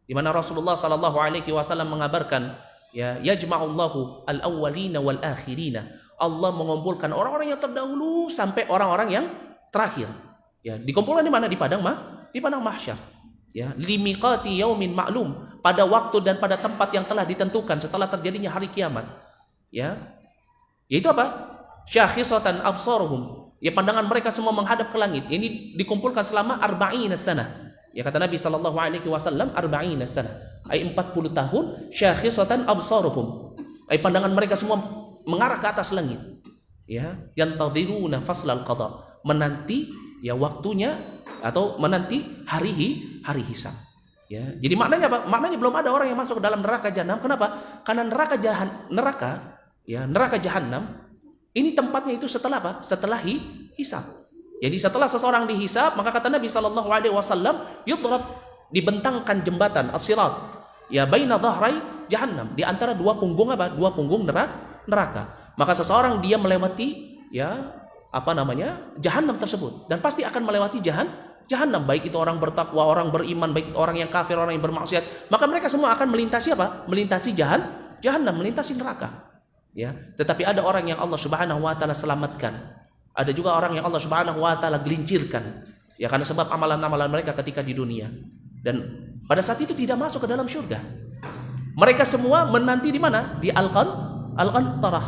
di mana Rasulullah sallallahu alaihi wasallam mengabarkan ya yajma'ullahu al-awwalina wal akhirina. Allah mengumpulkan orang-orang yang terdahulu sampai orang-orang yang terakhir. Ya, dikumpulkan di mana? Di padang mahsyar. Ya, limiqati yaumin ma'lum, pada waktu dan pada tempat yang telah ditentukan setelah terjadinya hari kiamat. Ya. Yaitu apa? Syakhisatan absaruhum. Ya, pandangan mereka semua menghadap ke langit. Ini dikumpulkan selama 40 sanah. Ya, kata Nabi sallallahu alaihi wasallam 40 sanah. 40 tahun syakhisatan absaruhum. Pandangan mereka semua mengarah ke atas langit. Ya, yantadhiruna faslal qada. Menanti ya waktunya atau menanti hari hisab. Ya, jadi maknanya apa? Maknanya belum ada orang yang masuk ke dalam neraka jahanam. Kenapa? Karena neraka jahanam ini tempatnya itu setelah apa? Setelah hisab. Jadi setelah seseorang dihisab, maka kata Nabi sallallahu alaihi wasallam, yudrab, dibentangkan jembatan as-sirat ya baina dhahrai jahannam, di antara dua punggung apa? Dua punggung neraka. Maka seseorang dia melewati ya jahanam tersebut, dan pasti akan melewati jahanam, baik itu orang bertakwa, orang beriman, baik itu orang yang kafir, orang yang bermaksiat, maka mereka semua akan melintasi apa? Melintasi jahanam, melintasi neraka. Ya, tetapi ada orang yang Allah Subhanahu wa taala selamatkan. Ada juga orang yang Allah Subhanahu wa taala gelincirkan. Ya, karena sebab amalan-amalan mereka ketika di dunia. Dan pada saat itu tidak masuk ke dalam surga. Mereka semua menanti di mana? Di Al-Qantarah.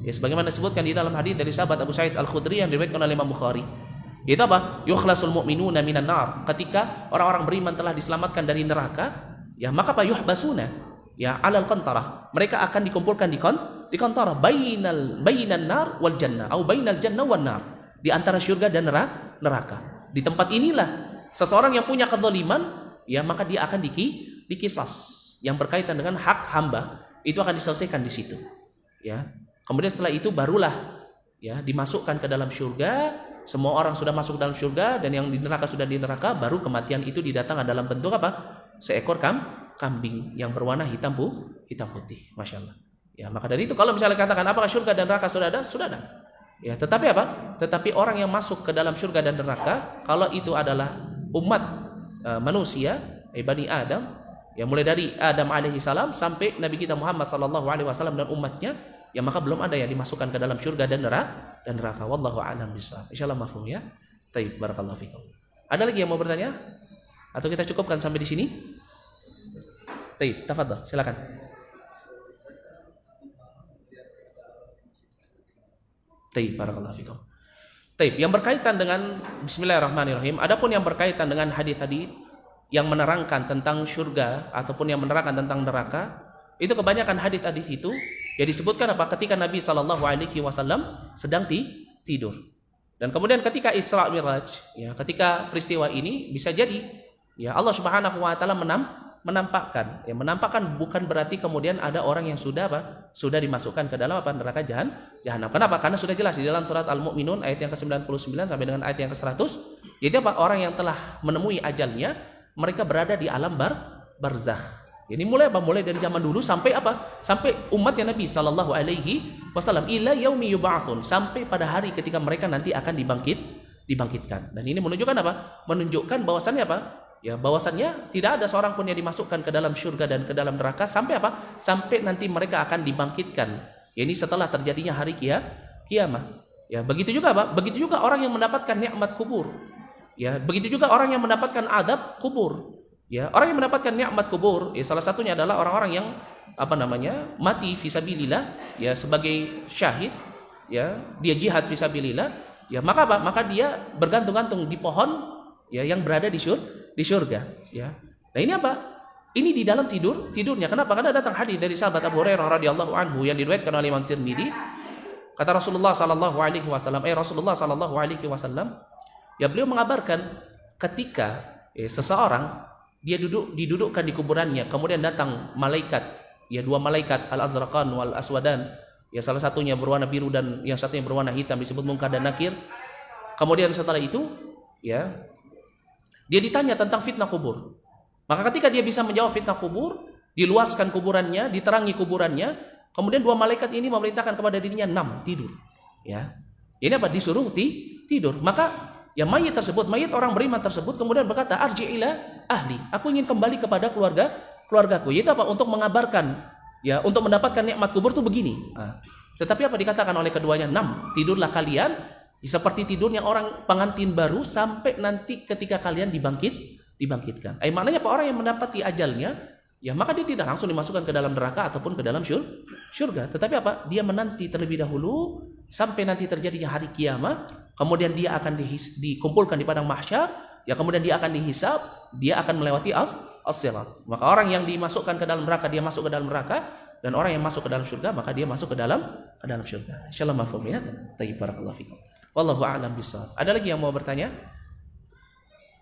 Ya, sebagaimana disebutkan di dalam hadis dari sahabat Abu Sa'id Al-Khudri yang diriwayatkan oleh Imam Bukhari. Itu apa? Yukhlasul mu'minuna minan nar. Ketika orang-orang beriman telah diselamatkan dari neraka, ya maka apa? Yuhbasuna ya alal qantarah. Mereka akan dikumpulkan di qantarah bainan nar wal jannah atau bainal jannah wan nar, di antara surga dan neraka. Di tempat inilah seseorang yang punya kezaliman, ya maka dia akan dikisas yang berkaitan dengan hak hamba, itu akan diselesaikan di situ. Ya. Kemudian setelah itu barulah ya dimasukkan ke dalam surga. Semua orang sudah masuk dalam surga, dan yang di neraka sudah di neraka. Baru kematian itu didatangkan dalam bentuk apa? Seekor kambing yang berwarna hitam putih. Masya Allah. Ya, maka dari itu kalau misalnya katakan apakah surga dan neraka sudah ada? Sudah ada. Ya, tetapi apa? Tetapi orang yang masuk ke dalam surga dan neraka, kalau itu adalah umat manusia, Bani Adam, ya mulai dari Adam alaihi salam sampai Nabi kita Muhammad sallallahu alaihi wasallam dan umatnya, ya maka belum ada yang dimasukkan ke dalam surga dan neraka. Wallahu a'lam bishawab. Insyaallah mafhum ya. Taib, barakallahu fikum. Ada lagi yang mau bertanya? Atau kita cukupkan sampai di sini? Taib, tafadhal, silakan. Taib, barakallahu fikum. Taib, yang berkaitan dengan bismillahirrahmanirrahim, adapun yang berkaitan dengan hadis-hadis yang menerangkan tentang surga ataupun yang menerangkan tentang neraka, itu kebanyakan hadis-hadis itu ya disebutkan apa? Ketika Nabi SAW sedang tidur. Dan kemudian ketika Isra Miraj, ya ketika peristiwa ini bisa jadi ya Allah Subhanahu wa taala menampakkan. Ya, menampakkan bukan berarti kemudian ada orang yang sudah apa? Sudah dimasukkan ke dalam apa? Neraka jahanam. Kenapa? Karena sudah jelas di dalam surat Al-Mu'minun ayat yang ke-99 sampai dengan ayat yang ke-100, yaitu apa? Orang yang telah menemui ajalnya, mereka berada di alam barzakh. Ini mulai apa? Mulai dari zaman dulu sampai apa? Sampai umatnya Nabi sallallahu alaihi wasallam ila yaumi yub'atsun, sampai pada hari ketika mereka nanti akan dibangkitkan. Dan ini menunjukkan apa? Menunjukkan bahwasannya apa? Ya, bahwasannya tidak ada seorang pun yang dimasukkan ke dalam surga dan ke dalam neraka sampai apa? Sampai nanti mereka akan dibangkitkan. Ya, ini setelah terjadinya hari kiamat. Ya, begitu juga apa? Begitu juga orang yang mendapatkan nikmat kubur. Ya, begitu juga orang yang mendapatkan adab kubur. Ya, orang yang mendapatkan nikmat kubur, ya salah satunya adalah orang-orang yang mati fisabilillah, ya sebagai syahid, ya dia jihad fisabilillah, ya maka apa? Maka dia bergantung-gantung di pohon, ya yang berada di surga, ya. Nah ini apa? ini di dalam tidurnya. Kenapa? Karena datang hadis dari sahabat Abu Hurairah radhiyallahu anhu yang diriwayatkan oleh Imam Tirmidzi. Kata Rasulullah sallallahu alaihi wasallam, Rasulullah sallallahu alaihi wasallam, ya beliau mengabarkan ketika seseorang dia didudukkan di kuburannya, kemudian datang malaikat, ya dua malaikat al-azraqan wal aswadan, ya salah satunya berwarna biru dan yang satunya berwarna hitam, disebut Munkar dan Nakir. Kemudian setelah itu, ya dia ditanya tentang fitnah kubur. Maka ketika dia bisa menjawab fitnah kubur, diluaskan kuburannya, diterangi kuburannya, kemudian dua malaikat ini memerintahkan kepada dirinya tidur. Ya, ini apa? Disuruh tidur. Maka ya mayit orang beriman tersebut kemudian berkata, arji ila ahli, aku ingin kembali kepada keluargaku. Yaitu apa? Untuk mengabarkan, ya untuk mendapatkan nikmat kubur itu begini. Tetapi apa dikatakan oleh keduanya? Tidurlah kalian seperti tidurnya orang pengantin baru sampai nanti ketika kalian dibangkitkan. Maknanya apa? Orang yang mendapati ajalnya, ya maka dia tidak langsung dimasukkan ke dalam neraka ataupun ke dalam syurga. Tetapi apa? Dia menanti terlebih dahulu sampai nanti terjadinya hari kiamat, kemudian dia akan dikumpulkan di padang mahsyar, ya kemudian dia akan dihisab, dia akan melewati as-sirat. Maka orang yang dimasukkan ke dalam neraka, dia masuk ke dalam neraka, dan orang yang masuk ke dalam syurga, maka dia masuk ke dalam syurga. Insyaallah mafhum ya. Tayyib, barakallahu fikum. Wallahu a'lam bishawab. Ada lagi yang mau bertanya?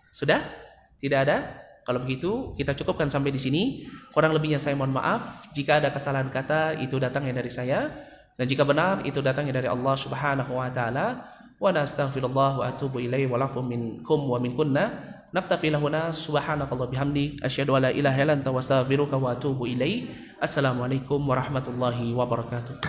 Sudah? Tidak ada? Kalau begitu kita cukupkan sampai di sini. Kurang lebihnya saya mohon maaf. Jika ada kesalahan kata itu datangnya dari saya, dan jika benar itu datangnya dari Allah Subhanahu wa taala. Wa nastaghfirullah wa atubu ilaihi wa lafu minkum wa minkunna. Naktafi lahuna subhanakallah bihamdik asyhadu an la ilaha illa anta wa astaghfiruka wa atubu ilaihi. Assalamualaikum warahmatullahi wabarakatuh.